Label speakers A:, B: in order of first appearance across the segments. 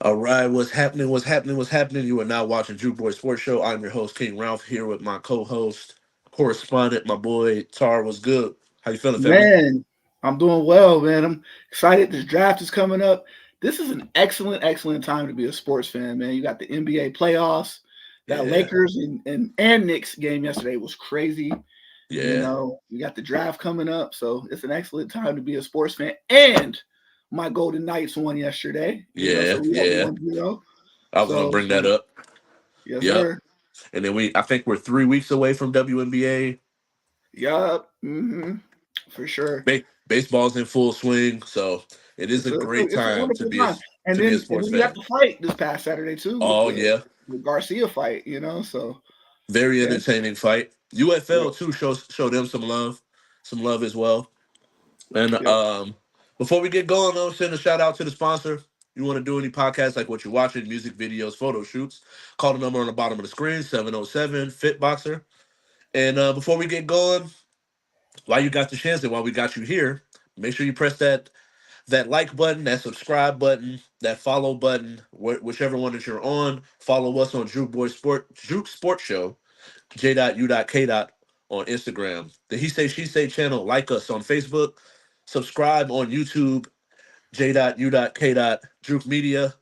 A: All right, what's happening? What's happening? What's happening? You are now watching J.U.K Sports Show. I'm your host, Kyng Ralph, here with my co-host, correspondent, my boy Tar. What's good? How you feeling, family?
B: Man, I'm doing well, man. I'm excited. This draft is coming up. This is an excellent time to be a sports fan, man. You got the NBA playoffs. That
A: Yeah,
B: Lakers and Knicks game yesterday was crazy.
A: yeah,
B: You got the draft coming up, so it's an excellent time to be a sports fan. And my Golden Knights won yesterday,
A: yeah,
B: so we up
A: yeah.
B: 1-0.
A: I was gonna
B: So
A: bring that up.
B: yes,
A: Yep.
B: sir.
A: And then I think we're 3 weeks away from WNBA.
B: Yup. For sure.
A: Baseball's in full swing, so it is
B: It's
A: a
B: a
A: great
B: it's a
A: time
B: wonderful time. And
A: to be a
B: then
A: sports
B: we got
A: fan.
B: the fight this past Saturday too with
A: Oh
B: the
A: yeah,
B: Garcia fight. So
A: very
B: yeah,
A: entertaining fight. UFL
B: yep,
A: too show them some love as well. And
B: yep.
A: before we get going, though, send a shout out to the sponsor. You want to do any podcasts like what you're watching, music videos, photo shoots, call the number on the bottom of the screen, 707 Fitboxer. And before we get going, while you got the chance and while we got you here, make sure you press that like button, that subscribe button, that follow button, whichever one that you're on. Follow us on Juke Sports Show, J.U.K. on Instagram. The He Say She Say channel, like us on Facebook, subscribe on YouTube, J.U.K. Juke Media.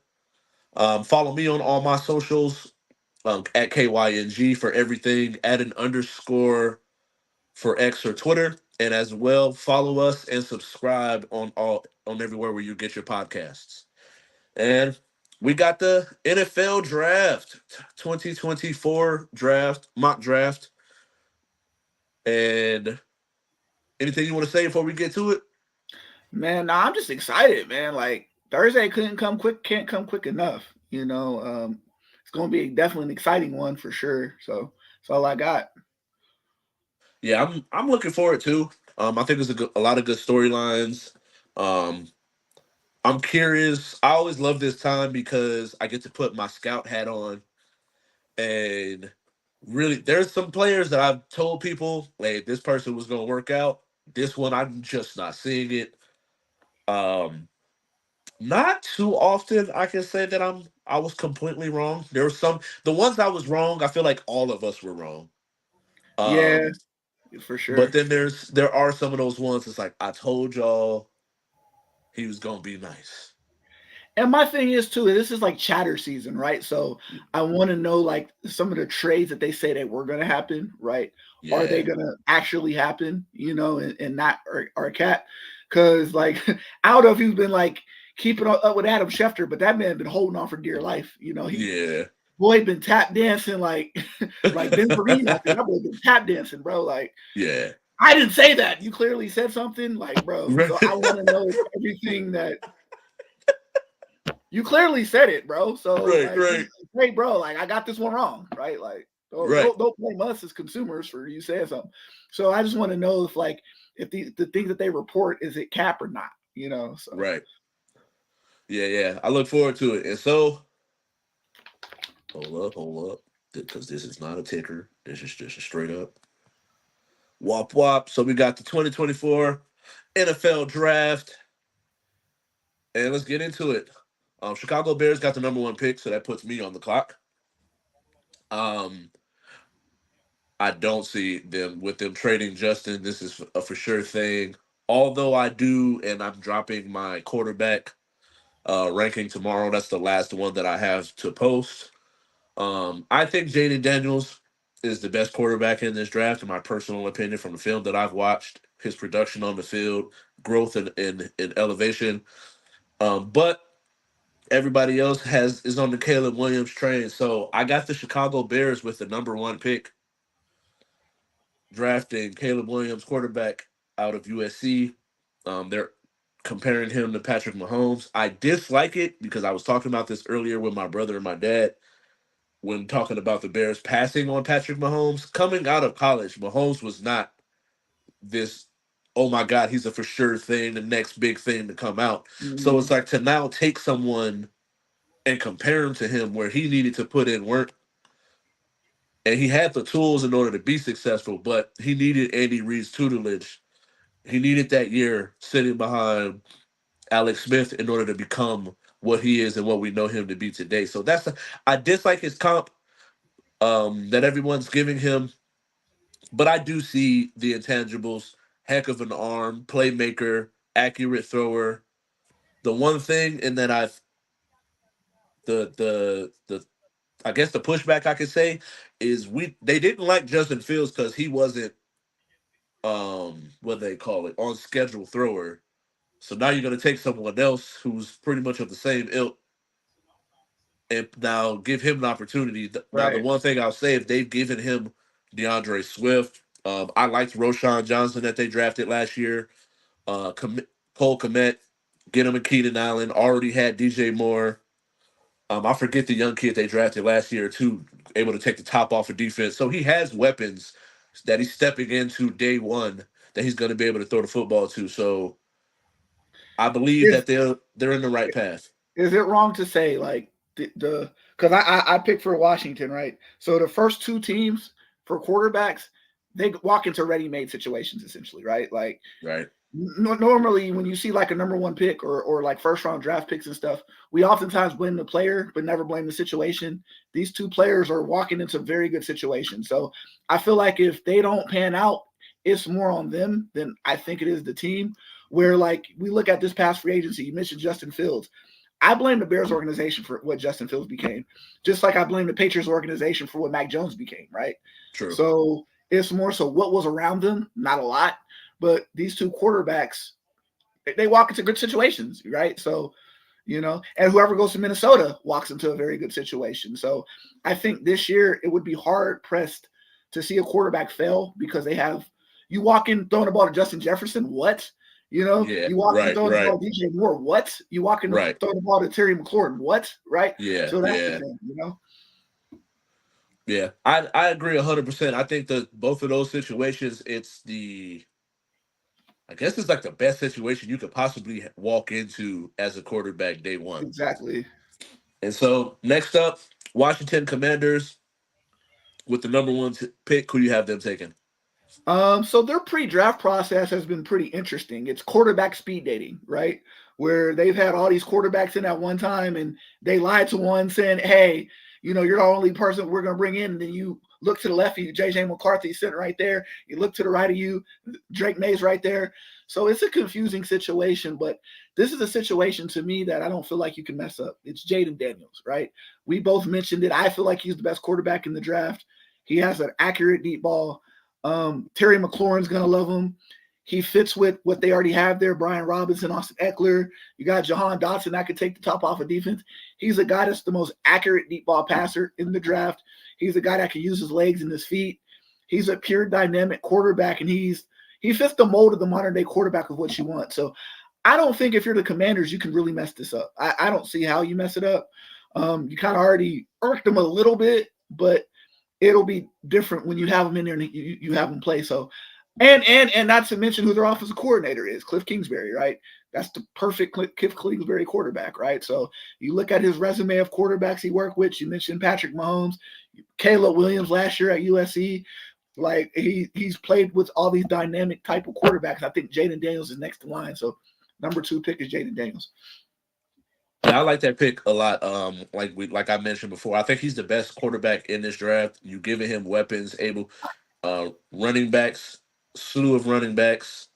A: Follow me on all my socials at KYNG for everything. Add an underscore for X or Twitter. And as well, follow us and subscribe on everywhere where you get your podcasts. And we got the NFL draft, 2024 draft, mock draft. And anything you want to say before we get to it?
B: Man, nah, I'm just excited, man. Like Thursday can't come quick enough. It's gonna be definitely an exciting one for sure. So that's all I got.
A: Yeah, I'm looking forward to. I think there's a lot of good storylines. Um, I'm curious. I always love this time because I get to put my scout hat on, and really, there's some players that I've told people, hey, this person was going to work out. This one, I'm just not seeing it. Um, Not too often I can say that I was completely wrong. There were the ones I was wrong. I feel like all of us were wrong.
B: Yeah,
A: Um,
B: for
A: but
B: sure.
A: then there are some of those ones. It's like I told y'all he was gonna be nice.
B: And my thing is too, this is like chatter season, right? So I want to know like some of the trades that they say that were going to happen, right? Are they
A: Yeah,
B: going to actually happen, and not or cat? Because like I don't know if he's been like keeping up with Adam Schefter, but that man been holding on for dear life. He
A: yeah,
B: boy been tap dancing like like Ben Vereen out there. That boy been tap dancing, bro. Like
A: yeah.
B: I didn't say that. You clearly said something, like bro.
A: Right,
B: So I want to know everything that you clearly said it, bro. So
A: right,
B: like,
A: right,
B: hey, bro, like I got this one wrong, right? Like,
A: right,
B: don't blame us as consumers for you saying something. So I just want to know if the things that they report is it cap or not, So
A: right. Yeah, yeah. I look forward to it. And so, hold up, because this is not a ticker. This is just a straight up wop wop. So we got the 2024 NFL draft, and let's get into it. Chicago Bears got the number one pick, so that puts me on the clock. Um, I don't see them trading Justin. This is a for sure thing. Although I do, and I'm dropping my quarterback ranking tomorrow. That's the last one that I have to post. I think Jaden Daniels is the best quarterback in this draft, in my personal opinion, from the film that I've watched. His production on the field, growth in elevation. But everybody else is on the Caleb Williams train. So I got the Chicago Bears with the number one pick, drafting Caleb Williams, quarterback out of USC. They're comparing him to Patrick Mahomes. I dislike it because I was talking about this earlier with my brother and my dad when talking about the Bears passing on Patrick Mahomes. Coming out of college, Mahomes was not this, oh my God, he's a for sure thing, the next big thing to come out. So
B: mm-hmm.
A: it's like to now take someone and compare him to him where he needed to put in work and he had the tools in order to be successful, but he needed Andy Reid's tutelage. He needed that year sitting behind Alex Smith in order to become what he is and what we know him to be today. So I dislike his comp that everyone's giving him, but I do see the intangibles. Heck of an arm, playmaker, accurate thrower. The one thing, and then the I guess the pushback I could say is they didn't like Justin Fields because he wasn't what they call it, on schedule thrower. So now you're gonna take someone else who's pretty much of the same ilk and now give him an opportunity. Now the
B: Right.
A: one thing I'll say, if they've given him DeAndre Swift, I liked Roshan Johnson that they drafted last year. Cole Komet, get him a Keenan Allen. Already had DJ Moore. I forget the young kid they drafted last year too, able to take the top off of defense. So he has weapons that he's stepping into day one that he's going to be able to throw the football to. So I believe
B: Is
A: that they're in the right path.
B: is it wrong to say like the because I picked for Washington, right? So the first two teams for quarterbacks, they walk into ready-made situations essentially, right? Like
A: Right.
B: normally when you see like a number one pick or like first round draft picks and stuff, we oftentimes blame the player but never blame the situation. These two players are walking into very good situations, so I feel like if they don't pan out, it's more on them than I think it is the team. Where like we look at this past free agency, you mentioned Justin Fields. I blame the Bears organization for what Justin Fields became, just like I blame the Patriots organization for what Mac Jones became, right?
A: True.
B: So it's more so what was around them, not a lot. But these two quarterbacks, they walk into good situations, right? So, and whoever goes to Minnesota walks into a very good situation. So I think this year it would be hard pressed to see a quarterback fail because you walk in throwing the ball to Justin Jefferson, what?
A: Yeah.
B: You walk in
A: Right.
B: throwing the
A: Right.
B: ball to DJ Moore, what? You walk in
A: Right.
B: throwing the ball to Terry McLaurin, what? Right?
A: Yeah.
B: So that's the
A: Yeah.
B: thing.
A: Yeah. I agree 100%. I think that both of those situations, I guess it's like the best situation you could possibly walk into as a quarterback day one.
B: Exactly.
A: And so next up, Washington Commanders with the number one pick. Who you have them taking?
B: So their pre-draft process has been pretty interesting. It's quarterback speed dating, right? Where they've had all these quarterbacks in at one time, and they lied to one, saying, "Hey, you're the only person we're going to bring in." And then you look to the left of you, J.J. McCarthy sitting right there. You look to the right of you, Drake May's right there. So it's a confusing situation, but this is a situation to me that I don't feel like you can mess up. It's Jaden Daniels, right? We both mentioned it. I feel like he's the best quarterback in the draft. He has an accurate deep ball. Terry McLaurin's going to love him. He fits with what they already have there. Brian Robinson, Austin Eckler. You got Jahan Dotson that could take the top off of defense. He's a guy that's the most accurate deep ball passer in the draft. He's a guy that can use his legs and his feet. He's a pure dynamic quarterback, and he fits the mold of the modern day quarterback of what you want. So I don't think if you're the Commanders, you can really mess this up. I don't see how you mess it up. You kind of already irked them a little bit, but it'll be different when you have them in there and you have them play. So, and not to mention who their offensive coordinator is, Cliff Kingsbury, right? That's the perfect Cliff Kingsbury quarterback, right? So you look at his resume of quarterbacks he worked with. You mentioned Patrick Mahomes, Caleb Williams last year at USC. Like he's played with all these dynamic type of quarterbacks. I think Jaden Daniels is next in line. So number 2 pick is Jaden Daniels.
A: Yeah, I like that pick a lot. Like I mentioned before, I think he's the best quarterback in this draft. You giving him weapons, running backs, slew of running backs.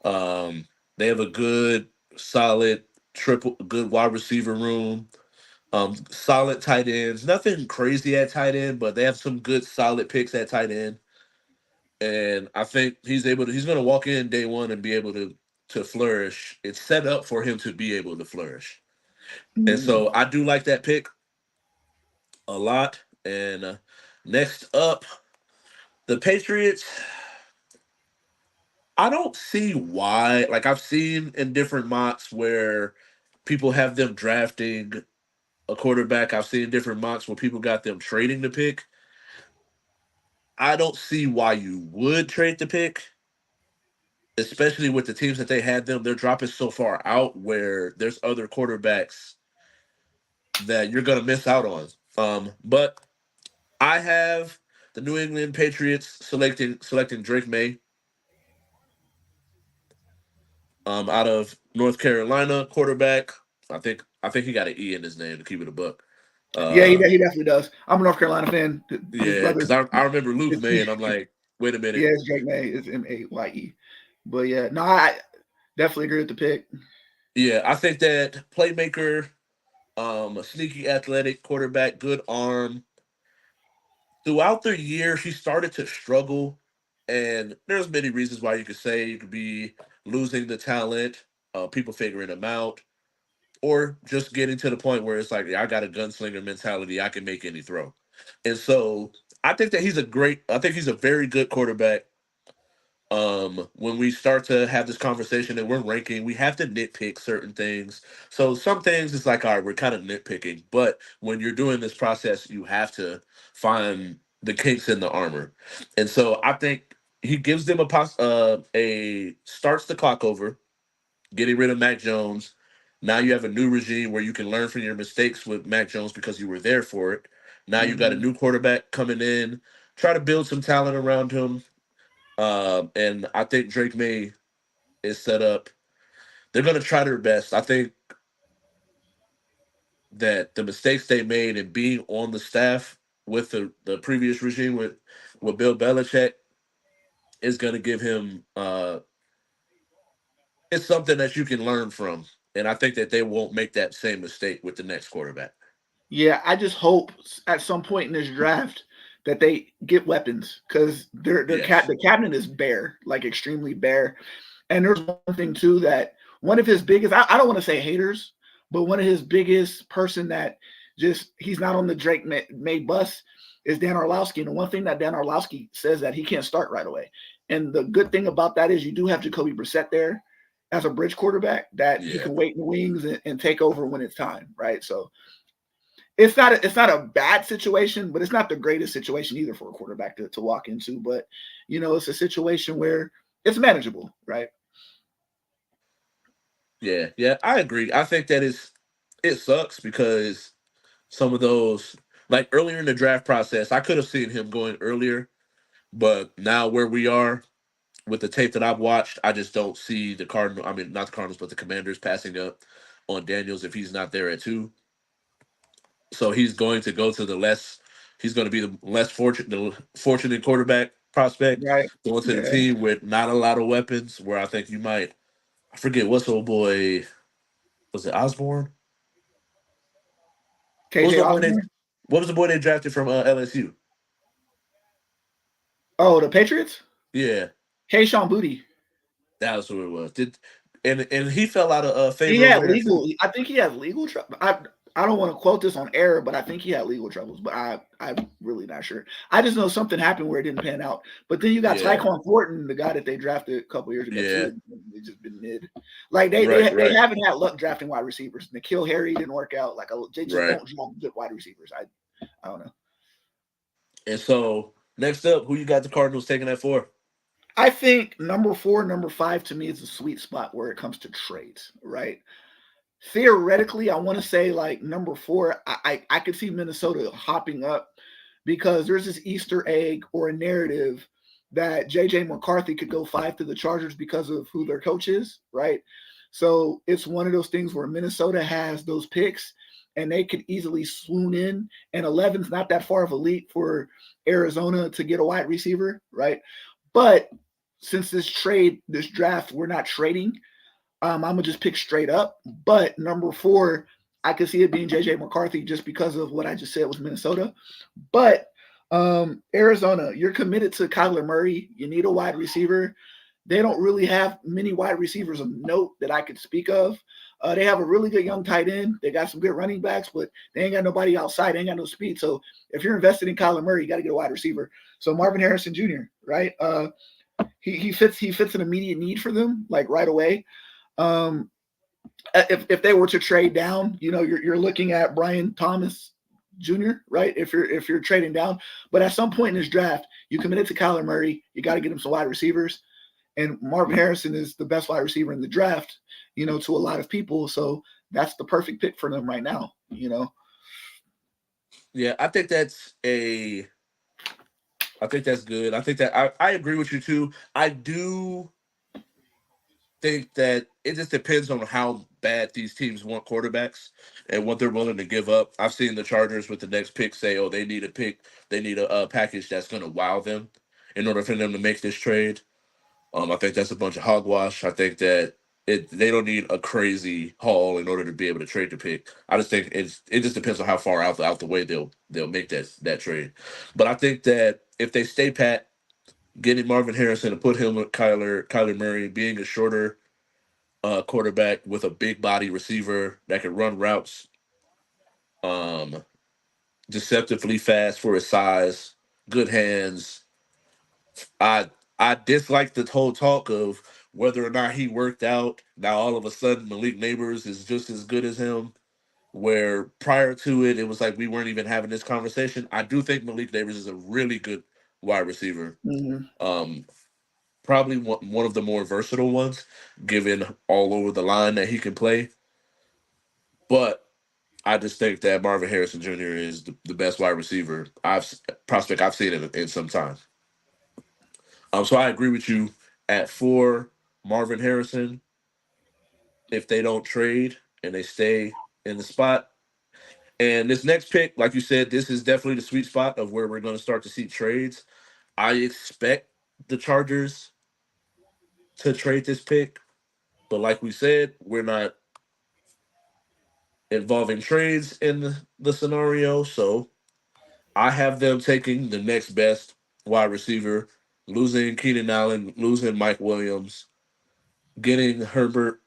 A: Um, they have a good, solid good wide receiver room. Solid tight ends. Nothing crazy at tight end, but they have some good, solid picks at tight end. And I think he's going to walk in day one and be able to flourish. It's set up for him to be able to flourish. And
B: Mm.
A: so I do like that pick a lot. And next up, the Patriots. I don't see why. Like I've seen in different mocks where people have them drafting a quarterback. I've seen different mocks where people got them trading the pick. I don't see why you would trade the pick, especially with the teams that they had them. They're dropping so far out where there's other quarterbacks that you're gonna miss out on. But I have the New England Patriots selecting Drake May out of North Carolina quarterback. I think he got an E in his name to keep it a buck.
B: Yeah,
A: Uh,
B: he definitely does. I'm a North Carolina fan. His
A: yeah,
B: brother,
A: because I remember Luke
B: it's,
A: May, and I'm like, wait a
B: yeah,
A: minute.
B: it's Drake May. It's Maye. But yeah, no, I definitely agree with the pick.
A: Yeah, I think that playmaker, a sneaky athletic quarterback, good arm. Throughout the year, he started to struggle, and there's many reasons why you could say you could be losing the talent, people figuring him out, or just getting to the point where it's like, yeah, I got a gunslinger mentality. I can make any throw. And so I think he's a very good quarterback. When we start to have this conversation and we're ranking, we have to nitpick certain things. So some things it's like, all right, we're kind of nitpicking, but when you're doing this process, you have to find the kinks in the armor. And so I think he gives them a starts the clock over, getting rid of Mac Jones. Now you have a new regime where you can learn from your mistakes with Mac Jones because you were there for it. Now you got a
B: Hmm.
A: new quarterback coming in, try to build some talent around him. And I think Drake May is set up. They're going to try their best. I think that the mistakes they made in being on the staff with the previous regime with Bill Belichick is going to give him it's something that you can learn from. And I think that they won't make that same mistake with the next quarterback.
B: Yeah, I just hope at some point in this draft that they get weapons because
A: Yes.
B: the cabinet is bare, like extremely bare. And there's one thing too that one of his biggest I don't want to say haters, but one of his biggest person that just he's not on the May bus is Dan Orlovsky. And the one thing that Dan Orlovsky says that he can't start right away. And the good thing about that is you do have Jacoby Brissett there as a bridge quarterback that he
A: Yeah.
B: can wait in the wings and take over when it's time, right? So it's not a bad situation, but it's not the greatest situation either for a quarterback to walk into. But it's a situation where it's manageable, right?
A: Yeah. Yeah. I agree. I think that it sucks because some of those like earlier in the draft process, I could have seen him going earlier, but now where we are with the tape that I've watched, I just don't see the Cardinal. I mean, not the Cardinals, but the Commanders passing up on Daniels if he's not there at two. So he's going to go to the less. He's going to be the fortunate quarterback prospect
B: Right.
A: going to the
B: Yeah.
A: team with not a lot of weapons. Where I think you might, I forget what's old boy, was it Osborne? What was
B: KJ
A: the boy they
B: Osborne.
A: what was the boy they drafted from LSU?
B: Oh, the Patriots.
A: Yeah,
B: Kayshawn Booty.
A: that was who it was. Did and he fell out of
B: He
A: favor over
B: had
A: there too.
B: legal. I think he had legal trouble. I don't want to quote this on air, but I think he had legal troubles. But I'm really not sure. I just know something happened where it didn't pan out. But then you got
A: Yeah,
B: Tyquan Thornton, the guy that they drafted a couple years ago too,
A: yeah,
B: and they just been mid. Like
A: right,
B: they
A: right,
B: haven't had luck drafting wide receivers. Nikhil Harry didn't work out. Like they just
A: right.
B: don't draft good wide receivers. I don't know.
A: And so next up, who you got the Cardinals taking that for?
B: I think number 4, number 5 to me is a sweet spot where it comes to trades, right? Theoretically, I want to say like number 4, I could see Minnesota hopping up because there's this Easter egg or a narrative that JJ McCarthy could go 5 to the Chargers because of who their coach is, right? So it's one of those things where Minnesota has those picks and they could easily swoon in. And 11's not that far of a leap for Arizona to get a wide receiver, right? But since this draft, we're not trading. I'm gonna just pick straight up. But number 4, I could see it being JJ McCarthy just because of what I just said with Minnesota. But Arizona, you're committed to Kyler Murray. You need a wide receiver. They don't really have many wide receivers of note that I could speak of. They have a really good young tight end. They got some good running backs, but they ain't got nobody outside. They ain't got no speed. So if you're invested in Kyler Murray, you got to get a wide receiver. So Marvin Harrison Jr., right? He fits an immediate need for them, like right away. Um, if they were to trade down, you're looking at Brian Thomas Jr., right? If you're trading down, but at some point in this draft, you committed to Kyler Murray. You got to get him some wide receivers, and Marvin Harrison is the best wide receiver in the draft, to a lot of people. So that's the perfect pick for them right now.
A: Yeah, I think that's good. I think that I agree with you too. I do think that it just depends on how bad these teams want quarterbacks and what they're willing to give up. I've seen the Chargers with the next pick say, "Oh, they need a pick, they need a package that's going to wow them in order for them to make this trade." I think that's a bunch of hogwash. I think that they don't need a crazy haul in order to be able to trade the pick. I just think it just depends on how far out the way they'll make that trade. But I think that if they stay pat, getting Marvin Harrison and put him with Kyler Murray, being a shorter quarterback with a big body receiver that can run routes, um, deceptively fast for his size, good hands. I I dislike the whole talk of whether or not he worked out. Now all of a sudden Malik Neighbors is just as good as him. Where prior to it, it was like we weren't even having this conversation. I do think Malik Neighbors is a really good wide receiver.
B: Mm-hmm.
A: Um, Probably one of the more versatile ones, given all over the line that he can play. But I just think that Marvin Harrison Jr. is the best wide receiver prospect I've seen in some time. So I agree with you at 4, Marvin Harrison. If they don't trade and they stay in the spot, and this next pick, like you said, this is definitely the sweet spot of where we're going to start to see trades. I expect the Chargers to trade this pick, but like we said, we're not involving trades in the scenario. So I have them taking the next best wide receiver, losing Keenan Allen, losing Mike Williams, getting Herbert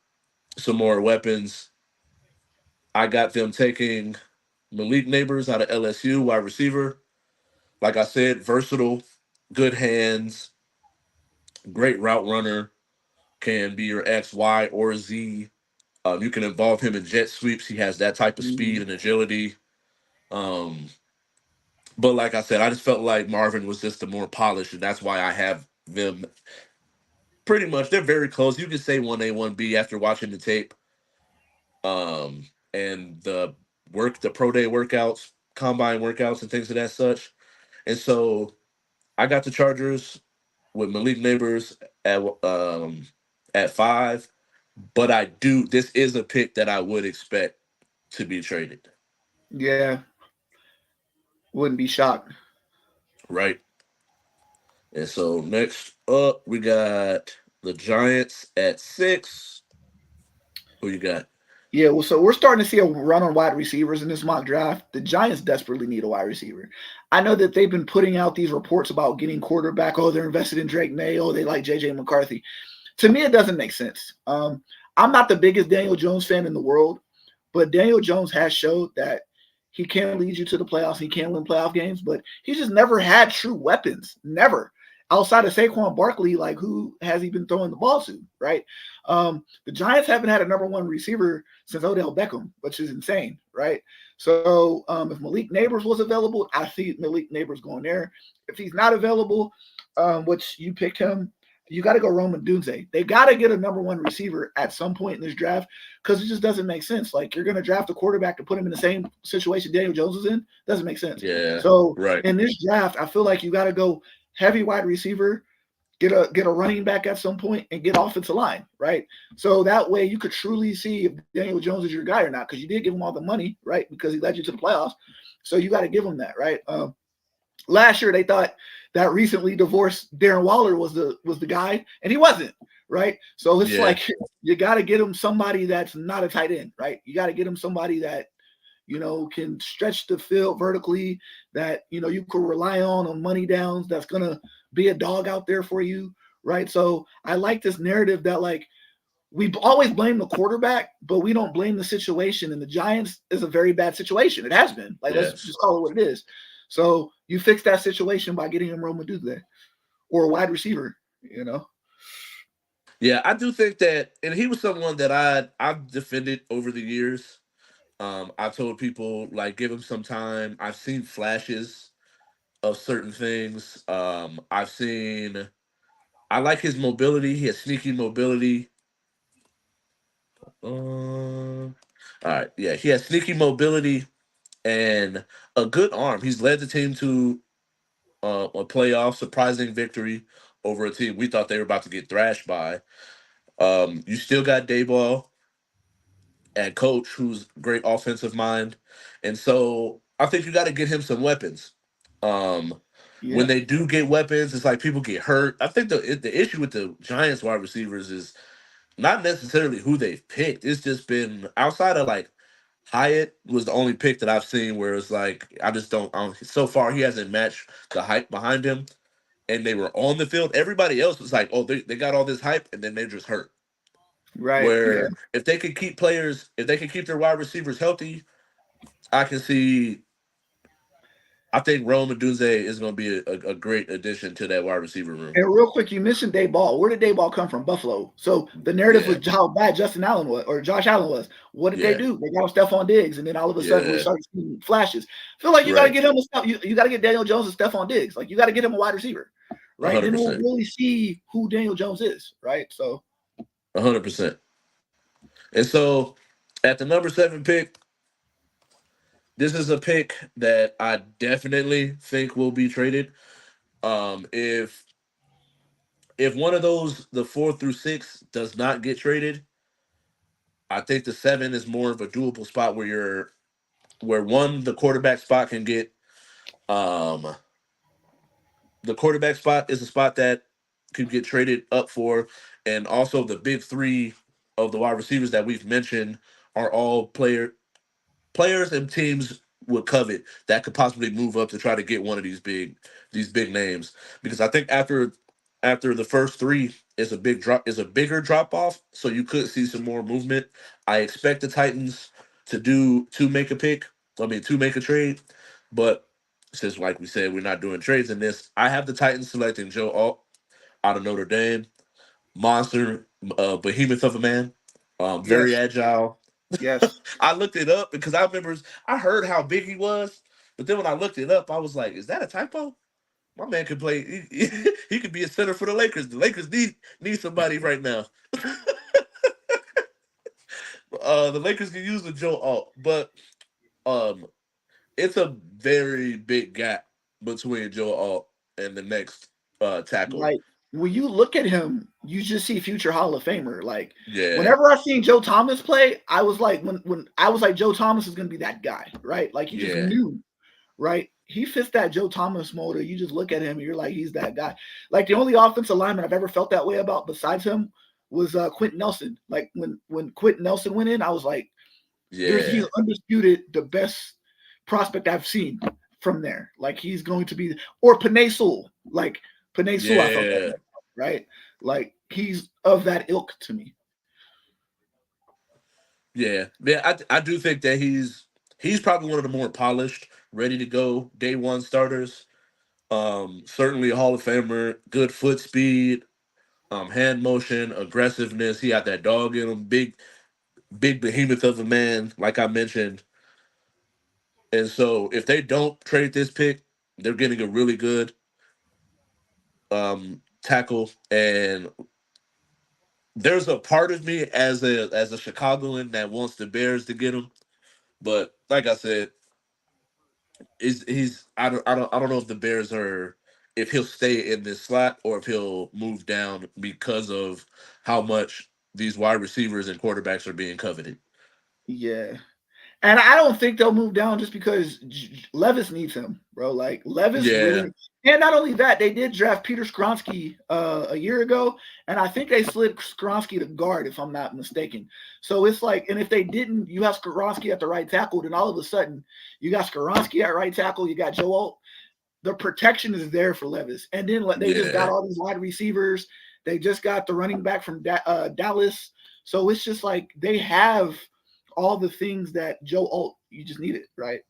A: some more weapons. I got them taking Malik Neighbors out of LSU, wide receiver. Like I said, versatile, good hands, great route runner, can be your X, Y, or Z. You can involve him in jet sweeps. He has that type of speed
B: Mm-hmm.
A: and agility. Um, but like I said, I just felt like Marvin was just the more polished, and that's why I have them pretty much. They're very close. You could say 1A, 1B after watching the tape. And the pro day workouts, combine workouts, and things of that such. And so I got the Chargers with Malik Neighbors at 5, but I do. This is a pick that I would expect to be traded,
B: Yeah, wouldn't be shocked.
A: right? And so next up, we got the Giants at 6. Who you got?
B: Yeah, well, so we're starting to see a run on wide receivers in this mock draft. The Giants desperately need a wide receiver. I know that they've been putting out these reports about getting quarterback. Oh, they're invested in Drake May. Oh, they like J.J. McCarthy. To me, it doesn't make sense. I'm not the biggest Daniel Jones fan in the world, but Daniel Jones has showed that he can lead you to the playoffs. He can win playoff games, but he just never had true weapons. Never. Outside of Saquon Barkley, like who has he been throwing the ball to, right? The Giants haven't had a number one receiver since Odell Beckham, which is insane, right? So if Malik Neighbors was available, I see Malik Neighbors going there. If he's not available, which you picked him, you got to go Roman Dunze. They got to get a number one receiver at some point in this draft because it just doesn't make sense. Like you're going to draft a quarterback to put him in the same situation Daniel Jones was in. Doesn't make sense.
A: Yeah,
B: So
A: right.
B: in this draft, I feel like you got to go heavy wide receiver, get a running back at some point, and get offensive line, right? So that way you could truly see if Daniel Jones is your guy or not because you did give him all the money, right? Because he led you to the playoffs. So you got to give him that, right? Last year they thought that recently divorced Darren Waller was the guy, and he wasn't, right? So it's
A: Yeah,
B: like you got to get him somebody that's not a tight end, right? You got to get him somebody that can stretch the field vertically, that you can rely on money downs, that's gonna be a dog out there for you, right? So I like this narrative that like we always blame the quarterback, but we don't blame the situation. And the Giants is a very bad situation. It has been. Like, let's
A: yes.
B: just call it what it is. So you fix that situation by getting him Roma Dudley or a wide receiver.
A: Yeah, I do think that, and he was someone that I've defended over the years. I've told people like give him some time. I've seen flashes of certain things. I like his mobility. He has sneaky mobility. All right, yeah, he has sneaky mobility and a good arm. He's led the team to a playoff surprising victory over a team we thought they were about to get thrashed by. You still got Dayball at coach, who's great offensive mind, and so I think you got to get him some weapons. Um, when
B: Yeah.
A: they do get weapons, it's like people get hurt. I think the issue with the Giants wide receivers is not necessarily who they've picked. It's just been outside of like Hyatt was the only pick that I've seen where it's like I just don't. So far, he hasn't matched the hype behind him, and they were on the field. Everybody else was like, oh, they got all this hype, and then they just hurt.
B: Right. Yeah.
A: Where if they could keep players, if they could keep their wide receivers healthy, I can see. I think Rome Dunze is going to be a great addition to that wide receiver room.
B: And real quick, you mentioned Dayball. Where did Dayball come from? Buffalo. So the narrative
A: Yeah,
B: was how bad Justin Allen was, or Josh Allen was. What did they
A: yeah,
B: do? They got Stephon Diggs, and then all of a sudden we
A: yeah.
B: started seeing flashes. I feel like you got to
A: Right,
B: get him. You got to get Daniel Jones and Stephon Diggs. Like you got to get him a wide receiver,
A: a
B: right?
A: hundred
B: Then we'll
A: percent,
B: really see who Daniel Jones is, right? So
A: 100%. And so at the number 7 pick, this is a pick that I definitely think will be traded. If one of those, the 4 through 6, does not get traded, I think the 7 is more of a doable spot where where one, the quarterback spot can get um the quarterback spot is a spot that could get traded up for, and also the big three of the wide receivers that we've mentioned are all players and teams would covet that could possibly move up to try to get one of these big names, because I think after the first 3 is a bigger drop off, so you could see some more movement. I expect the Titans to make a pick, to make a trade, but since, like we said, we're not doing trades in this, I have the Titans selecting Joe Alt out of Notre Dame. Monster, behemoth of a man, very
B: yes,
A: agile.
B: yes.
A: I looked it up because I heard how big he was, but then when I looked it up, I was like, is that a typo? My man could play. He could be a center for the Lakers. The Lakers need somebody right now. The Lakers can use the Joe Alt, but um, it's a very big gap between Joe Alt and the next tackle.
B: Like when you look at him, you just see future Hall of Famer. Like
A: Yeah,
B: whenever I seen Joe Thomas play, I was like, when I was like, Joe Thomas is gonna be that guy, right? Like you just
A: yeah,
B: knew, right? He fits that Joe Thomas mold. You just look at him and you're like, he's that guy. Like the only offensive lineman I've ever felt that way about besides him was Quentin Nelson. Like when Quentin Nelson went in, I was like, he's
A: yeah,
B: undisputed the best prospect I've seen from there. Like he's going to be or Panay Sewell. Like Panay Sewell, I felt that
A: yeah,
B: way, right? Like he's of that ilk to me.
A: yeah. Yeah, I do think that he's probably one of the more polished, ready to go day one starters. Certainly a Hall of Famer, good foot speed, hand motion, aggressiveness. He got that dog in him, big behemoth of a man, like I mentioned. And so if they don't trade this pick, they're getting a really good tackle. And there's a part of me as a Chicagoan that wants the Bears to get him, but like I said, is he's I don't know if the Bears are, if he'll stay in this slot or if he'll move down because of how much these wide receivers and quarterbacks are being coveted.
B: Yeah. And I don't think they'll move down just because Levis needs him, bro. Like Levis
A: Yeah,
B: really, and not only that, they did draft Peter Skronsky a year ago, and I think they slid Skronsky to guard, if I'm not mistaken. So it's like, and if they didn't, you have Skronsky at the right tackle, then all of a sudden you got Skronsky at right tackle, you got Joel. The protection is there for Levis, and then they just got
A: yeah,
B: all these wide receivers. They just got the running back from Dallas, so it's just like they have all the things that Joe Alt you just needed, right?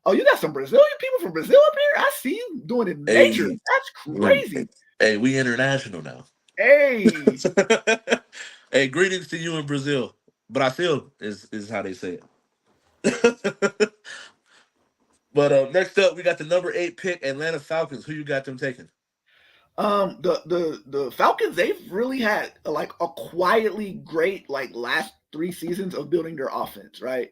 B: Oh, you got some Brazilian people from Brazil up here. I see you doing it major.
A: hey,
B: That's crazy.
A: hey, we international now.
B: Hey,
A: Hey, greetings to you in Brazil. Brazil is how they say it. But next up, we got the number 8 pick, Atlanta Falcons. Who you got them taking?
B: the Falcons, they've really had like a quietly great like last 3 seasons of building their offense, right?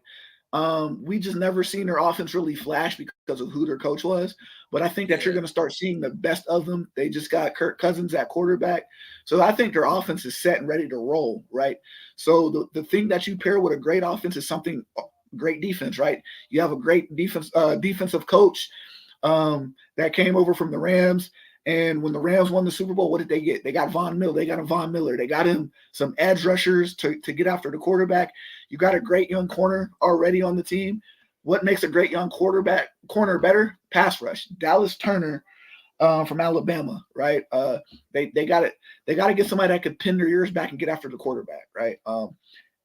B: We just never seen their offense really flash because of who their coach was. But I think that you're going
A: Yeah.
B: to start seeing the best of them. They just got Kirk Cousins at quarterback. So I think their offense is set and ready to roll, right? So the thing that you pair with a great offense is something great defense, right? You have a great defensive coach that came over from the Rams. And when the Rams won the Super Bowl, what did they get? They got Von Miller. They got a Von Miller. They got him some edge rushers to get after the quarterback. You got a great young corner already on the team. What makes a great young corner better? Pass rush. Dallas Turner from Alabama, right? They got it. They got to get somebody that could pin their ears back and get after the quarterback, right?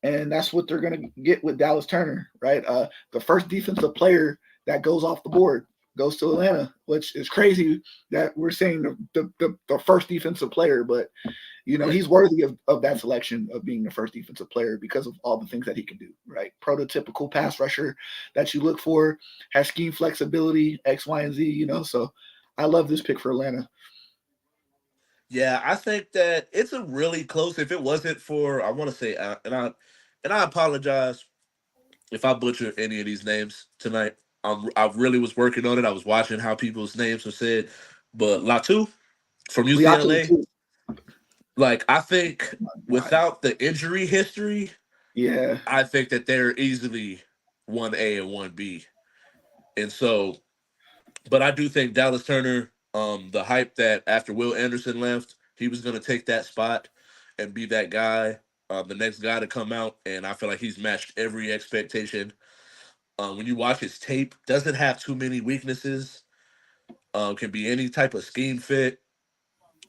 B: And that's what they're going to get with Dallas Turner, right? The first defensive player that goes off the board goes to Atlanta, which is crazy that we're saying the first defensive player, but
A: Yeah.
B: he's worthy of that selection of being the first defensive player because of all the things that he can do, right? Prototypical pass rusher that you look for, has scheme flexibility, X, Y, and Z, so I love this pick for Atlanta.
A: Yeah, I think that it's a really close. If it wasn't for, I want to say, and I apologize if I butcher any of these names tonight. I really was working on it. I was watching how people's names were said, but Latu from
B: Liatu
A: UCLA,
B: too.
A: like I think
B: God.
A: without the injury history,
B: Yeah.
A: I think that they're easily 1A and 1B. And so, but I do think Dallas Turner, the hype that after Will Anderson left, he was going to take that spot and be that guy, the next guy to come out. And I feel like he's matched every expectation. When you watch his tape, doesn't have too many weaknesses. Can be any type of scheme fit.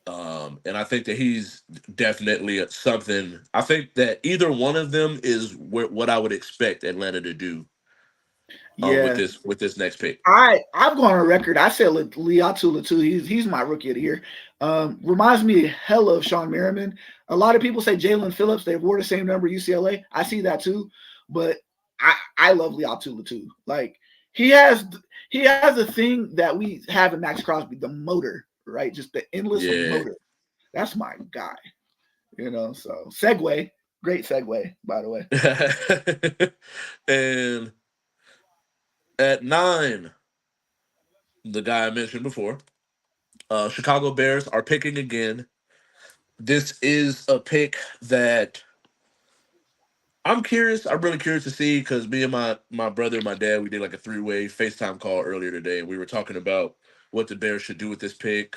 A: And I think that he's definitely something. I think that either one of them is what I would expect Atlanta to do with
B: Yeah.
A: this next pick.
B: I've gone on record. I said Liatu Latu. He's my rookie of the year. Reminds me hella of Sean Merriman. A lot of people say Jalen Phillips. They wore the same number UCLA. I see that too, but I love Liatu Latu. Like he has he has a thing that we have in Max Crosby, the motor, right? Just the endless
A: Yeah.
B: motor. That's my guy. So segue, great segue, by the way.
A: And at 9, the guy I mentioned before, Chicago Bears are picking again. This is a pick that I'm curious. I'm really curious to see because me and my brother and my dad, we did like a 3-way FaceTime call earlier today, and we were talking about what the Bears should do with this pick,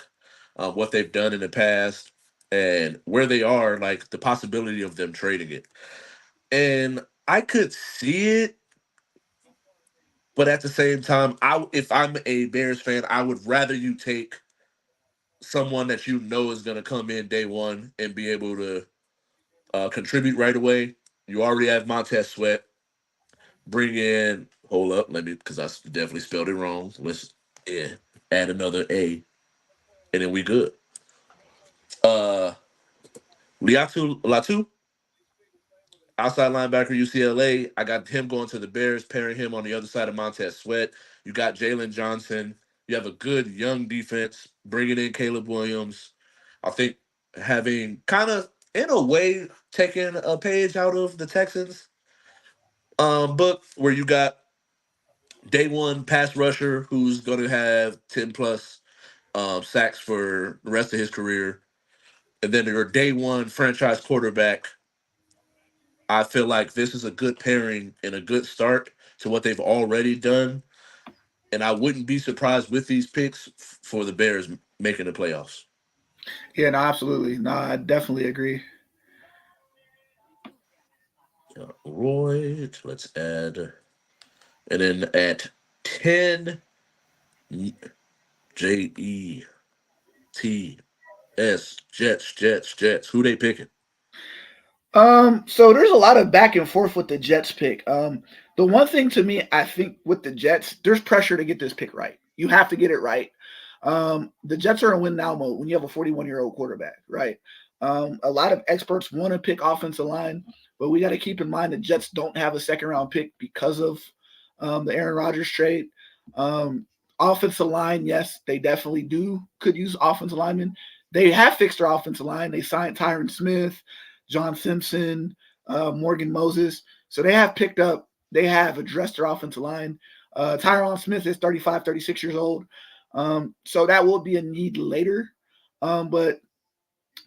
A: what they've done in the past, and where they are, like the possibility of them trading it. And I could see it, but at the same time, if I'm a Bears fan, I would rather you take someone that you know is going to come in day one and be able to contribute right away. You already have Montez Sweat. Bring in, hold up, let me, because I definitely spelled it wrong. Let's, yeah, add another A, and then we good. Uh, Latu, outside linebacker, UCLA. I got him going to the Bears, pairing him on the other side of Montez Sweat. You got Jalen Johnson. You have a good young defense, bringing in Caleb Williams. I think having kind of, in a way, taken a page out of the Texans book where you got day one pass rusher who's going to have 10 plus sacks for the rest of his career. And then your day one franchise quarterback. I feel like this is a good pairing and a good start to what they've already done. And I wouldn't be surprised with these picks for the Bears making the playoffs.
B: Yeah, no, absolutely. No, I definitely agree.
A: Roy, let's add. And then at 10, Jets, Jets. Who they picking?
B: So there's a lot of back and forth with the Jets pick. The one thing to me, I think with the Jets, there's pressure to get this pick right. You have to get it right. The Jets are in win now mode when you have a 41-year-old quarterback, right? A lot of experts want to pick offensive line, but we got to keep in mind the Jets don't have a second round pick because of the Aaron Rodgers trade. Offensive line, yes, they definitely could use offensive linemen. They have fixed their offensive line. They signed Tyron Smith, John Simpson, Morgan Moses. So they have picked up they have addressed their offensive line. Tyron Smith is 35, 36 years old. So that will be a need later. But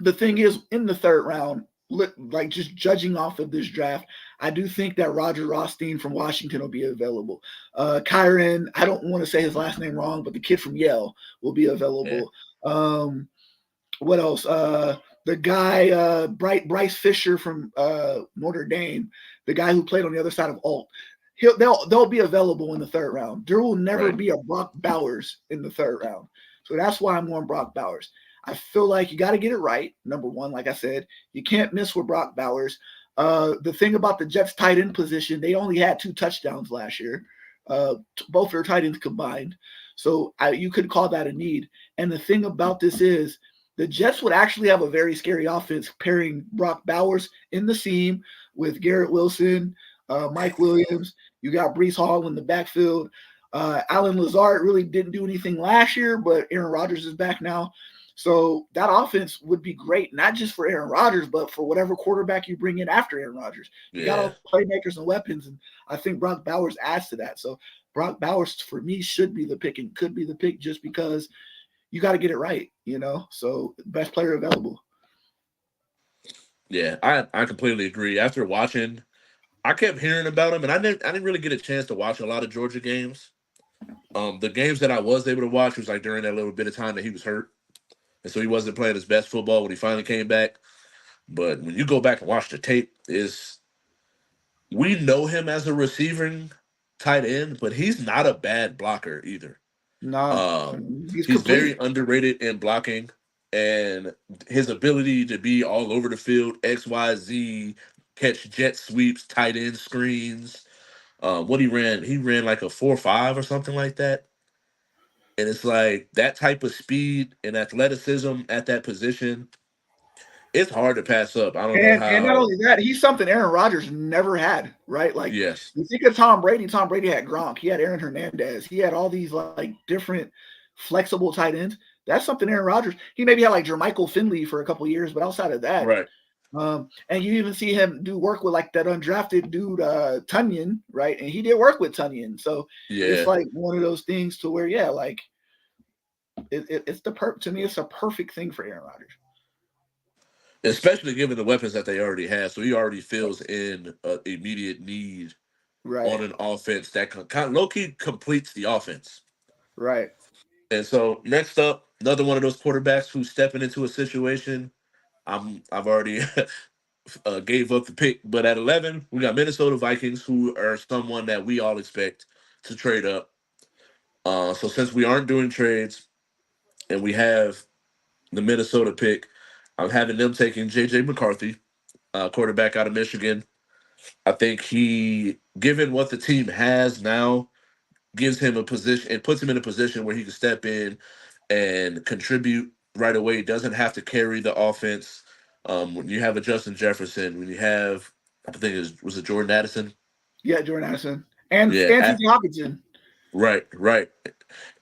B: the thing is, in the third round, like just judging off of this draft, I do think that Roger Rothstein from Washington will be available. Kyron, I don't want to say his last name wrong, but the kid from Yale will be
A: Yeah.
B: available. What else? The guy, Bryce Fisher from Notre Dame, the guy who played on the other side of Alt. They'll be available in the third round. There will never
A: Right.
B: be a Brock Bowers in the third round. So that's why I'm on Brock Bowers. I feel like you got to get it right. Number one, like I said, you can't miss with Brock Bowers. The thing about the Jets tight end position, they only had 2 touchdowns last year, both their tight ends combined. So you could call that a need. And the thing about this is the Jets would actually have a very scary offense pairing Brock Bowers in the seam with Garrett Wilson, Mike Williams. You got Brees Hall in the backfield. Alan Lazard really didn't do anything last year, but Aaron Rodgers is back now. So that offense would be great, not just for Aaron Rodgers, but for whatever quarterback you bring in after Aaron Rodgers. You got
A: Yeah.
B: all playmakers and weapons, and I think Brock Bowers adds to that. So Brock Bowers, for me, should be the pick and could be the pick just because you got to get it right, you know? So best player available.
A: Yeah. I completely agree. After watching, I kept hearing about him, and I didn't really get a chance to watch a lot of Georgia games. The games that I was able to watch was like during that little bit of time that he was hurt, and so he wasn't playing his best football when he finally came back. But when you go back and watch the tape, is we know him as a receiving tight end, but he's not a bad blocker either.
B: No,
A: Um,
B: he's
A: he's very
B: complete.
A: underrated in blocking, and his ability to be all over the field, X, Y, Z, catch jet sweeps, tight end screens. What he ran like a 4.5 or something like that. And it's like that type of speed and athleticism at that position, it's hard to pass up. I don't know
B: And not
A: how.
B: only that, he's something Aaron Rodgers never had, right? Like
A: Yes.
B: you think of Tom Brady. Tom Brady had Gronk. He had Aaron Hernandez. He had all these like different flexible tight ends. That's something Aaron Rodgers. He maybe had like Jermichael Finley for a couple of years, but outside of that,
A: Right.
B: and you even see him do work with like that undrafted dude, Tunyon, right? And he did work with Tunyon. So it's
A: Yeah.
B: like one of those things to where, yeah, like it's to me, it's a perfect thing for Aaron Rodgers.
A: Especially given the weapons that they already have. So he already fills in an immediate need
B: Right,
A: on an offense that kind of low key completes the offense.
B: right.
A: And so next up, another one of those quarterbacks who's stepping into a situation. I've already gave up the pick, but at 11, we got Minnesota Vikings, who are someone that we all expect to trade up. So since we aren't doing trades and we have the Minnesota pick, I'm having them taking J.J. McCarthy, quarterback out of Michigan. I think given what the team has now, gives him a position and puts him in a position where he can step in and contribute right away. He doesn't have to carry the offense. When you have a Justin Jefferson, when you have, I think was it Jordan Addison?
B: Yeah, Jordan Addison and
A: Yeah,
B: and TJ Hawkinson.
A: right, right.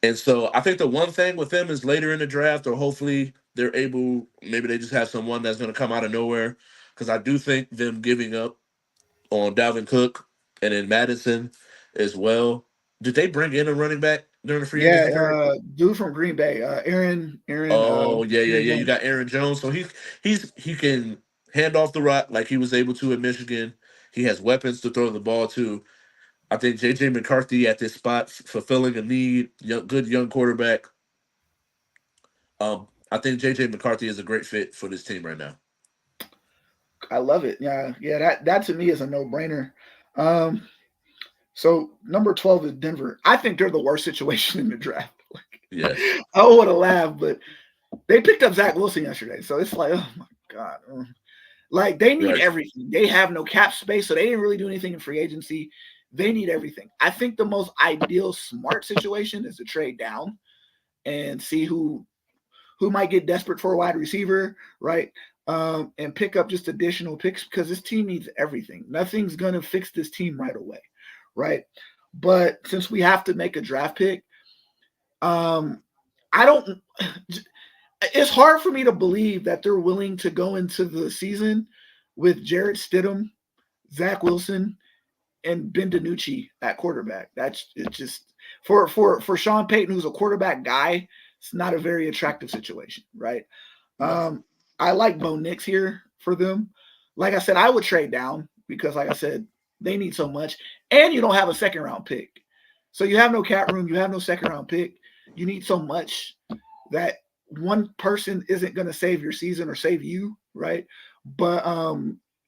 A: And so I think the one thing with them is later in the draft, or hopefully they're able, maybe they just have someone that's going to come out of nowhere. Because I do think them giving up on Dalvin Cook and then Madison as well. Did they bring in a running back during the free
B: Yeah,
A: agency period?
B: dude from Green Bay,
A: Oh yeah, yeah,
B: Aaron
A: yeah. You
B: Jones.
A: got Aaron Jones, so he can hand off the rock like he was able to in Michigan. He has weapons to throw the ball to. I think J.J. McCarthy at this spot fulfilling a need, good young quarterback. I think J.J. McCarthy is a great fit for this team right now.
B: I love it. Yeah, yeah. That to me is a no brainer. Um, so number 12 is Denver. I think they're the worst situation in the draft.
A: Yes,
B: I would have laughed, but they picked up Zach Wilson yesterday, so it's like, oh my god. Like they need
A: right.
B: everything. They have no cap space, so they didn't really do anything in free agency. They need everything. I think the most ideal smart situation is to trade down and see who might get desperate for a wide receiver, right? And pick up just additional picks because this team needs everything. Nothing's gonna fix this team right away, right? But since we have to make a draft pick, um, I don't. It's hard for me to believe that they're willing to go into the season with Jarrett Stidham, Zach Wilson, and Ben DiNucci at quarterback. That's it. Just for Sean Payton, who's a quarterback guy, it's not a very attractive situation, right?
A: No.
B: I like Bo Nix here for them. Like I said, I would trade down because, like I said, they need so much, and you don't have a second round pick, so you have no cap room, you have no second round pick. You need so much that one person isn't going to save your season or save you, right? But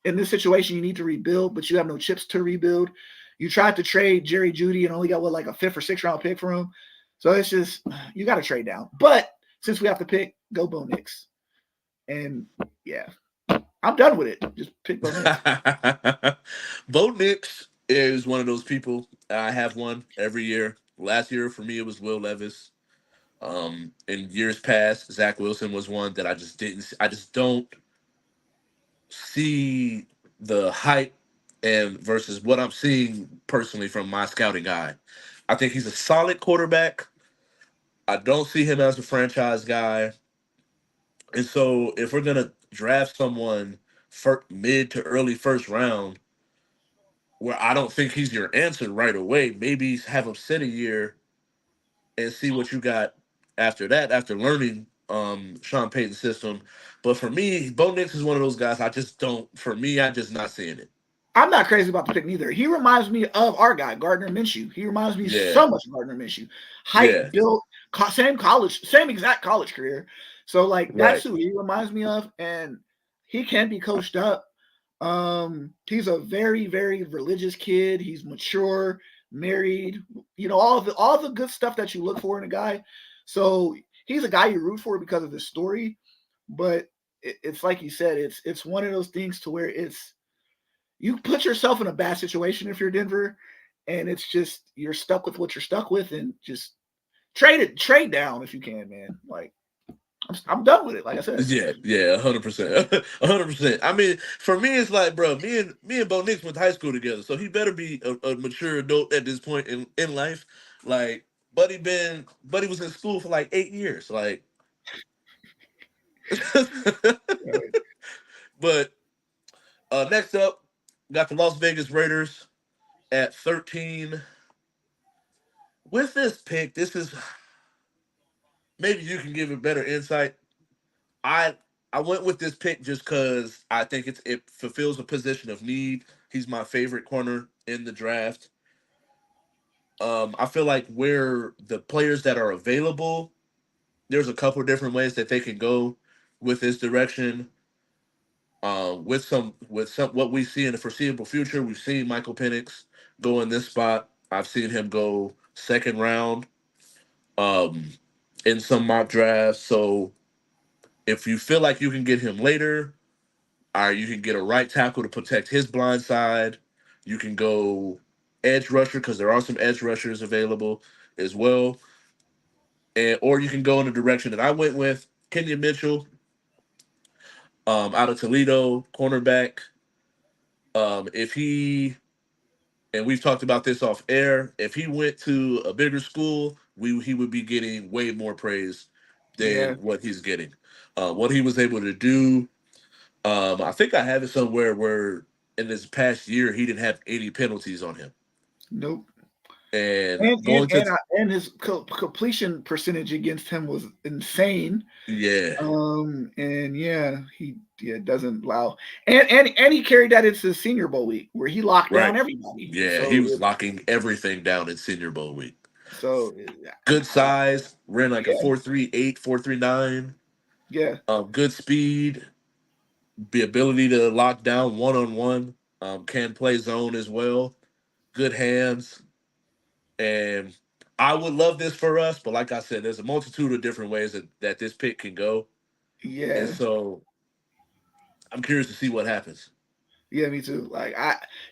B: in this situation, you need to rebuild, but you have no chips to rebuild. You tried to trade Jerry Jeudy and only got like a fifth or sixth round pick for him, so it's just you got to trade down. But since we have to pick, go Bo Nix. And yeah, I'm done with it. Just pick Bo Nix.
A: Bo Nix is one of those people. I have one every year. Last year for me it was Will Levis. In years past, Zach Wilson was one that I just didn't. I just don't see the hype and versus what I'm seeing personally from my scouting eye. I think he's a solid quarterback. I don't see him as a franchise guy. And so if we're gonna draft someone for mid to early first round, where I don't think he's your answer right away, maybe have him sit a year and see what you got after that, after learning Sean Payton's system. But for me, Bo Nix is one of those guys I just don't. For me, I just not seeing it.
B: I'm not crazy about the pick neither. He reminds me of our guy, Gardner Minshew. He reminds me
A: Yeah,
B: so much of Gardner Minshew.
A: yeah,
B: Height, built, same exact college career. So like that's
A: right.
B: who he reminds me of, and he can be coached up. He's a very, very religious kid. He's mature, married, all the good stuff that you look for in a guy. So he's a guy you root for because of his story. But it's like you said, it's one of those things to where it's you put yourself in a bad situation if you're Denver, and it's just you're stuck with what you're stuck with, and just trade down if you can, man. Like I'm done with it. Like I said,
A: Yeah, yeah, 100%, 100%. I mean, for me, it's like, bro, me and Bo Nix went to high school together, so he better be a mature adult at this point in life. Like, Buddy was in school for like 8 years, like.
B: right.
A: But next up, got the Las Vegas Raiders at 13. With this pick, this is maybe you can give a better insight. I I went with this pick just because I think it fulfills a position of need. He's my favorite corner in the draft. I feel like where the players that are available, there's a couple different ways that they can go with this direction. With some what we see in the foreseeable future, we've seen Michael Penix go in this spot. I've seen him go second round um, in some mock drafts. So if you feel like you can get him later, or you can get a right tackle to protect his blind side, you can go edge rusher because there are some edge rushers available as well, and or you can go in the direction that I went with Kenyon Mitchell, out of Toledo, cornerback. If he and we've talked about this off air. If he went to a bigger school, he would be getting way more praise than
B: Yeah.
A: what he's getting. What he was able to do, I think I have it somewhere where in this past year he didn't have any penalties on him,
B: Nope.
A: and
B: And and
A: going to
B: and, and his completion percentage against him was insane.
A: yeah,
B: And yeah, he doesn't allow, and he carried that into the Senior Bowl week where he locked
A: right,
B: down everybody.
A: yeah, he was locking everything down in Senior Bowl week.
B: So
A: Good size, ran like a
B: yeah,
A: 4.38, 4.39.
B: yeah,
A: Good speed, the ability to lock down one on one, can play zone as well. Good hands, and I would love this for us, but like I said, there's a multitude of different ways that this pick can go, and
B: yeah.
A: so I'm curious to see what happens.
B: Yeah, me too. Like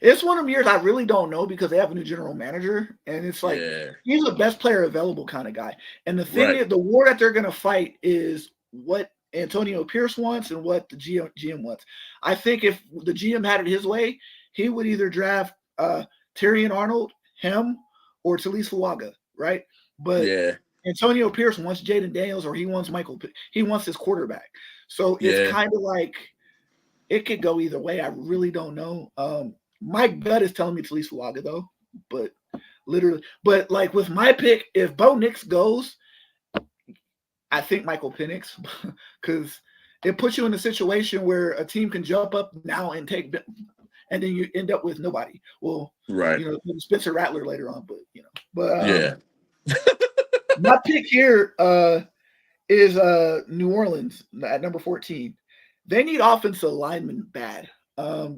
B: it's one of them years I really don't know because they have a new general manager, and it's like
A: Yeah,
B: he's the best player available kind of guy. And the thing
A: right.
B: is, the war that they're gonna fight is what Antonio Pierce wants and what the GM wants. I think if the GM had it his way, he would either draft Tyrion Arnold, him, or Talise Fuaga, right? But
A: Yeah,
B: Antonio Pierce wants Jaden Daniels or he wants Michael. He wants his quarterback. So it's
A: yeah,
B: kind of like it could go either way. I really don't know. My gut is telling me Talise Fuaga though, but literally, but like with my pick, if Bo Nix goes, I think Michael Penix because it puts you in a situation where a team can jump up now and take, and then you end up with nobody. Well,
A: Right.
B: Spencer Rattler later on, but
A: Yeah.
B: my pick here is New Orleans at number 14. They need offensive linemen bad.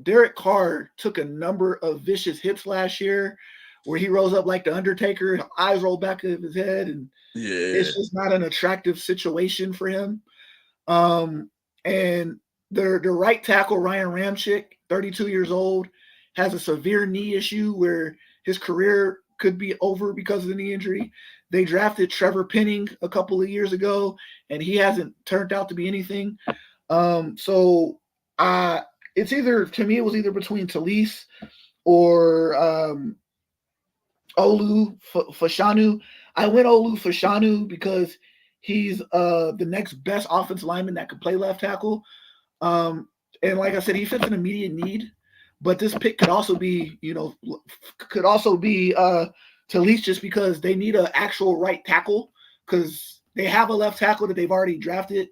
B: Derek Carr took a number of vicious hits last year where he rose up like the Undertaker, eyes rolled back of his head, and
A: Yeah.
B: it's just not an attractive situation for him. And their right tackle, Ryan Ramchick, 32 years old, has a severe knee issue where his career could be over because of the knee injury. They drafted Trevor Penning a couple of years ago, and he hasn't turned out to be anything. So it's either, to me, it was either between Talise or Olu Fashanu. I went Olu Fashanu because he's the next best offensive lineman that could play left tackle. And like I said, he fits an immediate need. But this pick could also be, Talise just because they need an actual right tackle because they have a left tackle that they've already drafted.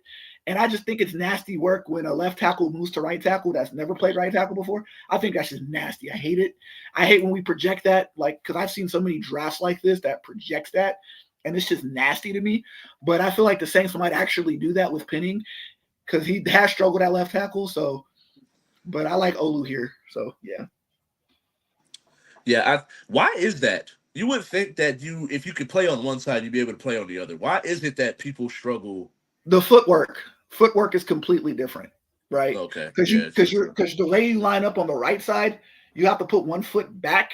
B: And I just think it's nasty work when a left tackle moves to right tackle that's never played right tackle before. I think that's just nasty. I hate it. I hate when we project that, like, because I've seen so many drafts like this that projects that, and it's just nasty to me. But I feel like the Saints might actually do that with Penning because he has struggled at left tackle. So, but I like Olu here. So, yeah.
A: Yeah. Why is that? You would think that if you could play on one side, you'd be able to play on the other. Why is it that people struggle?
B: The footwork is completely different, right?
A: Okay.
B: Because
A: Yeah, it's just
B: because the way you line up on the right side, you have to put one foot back,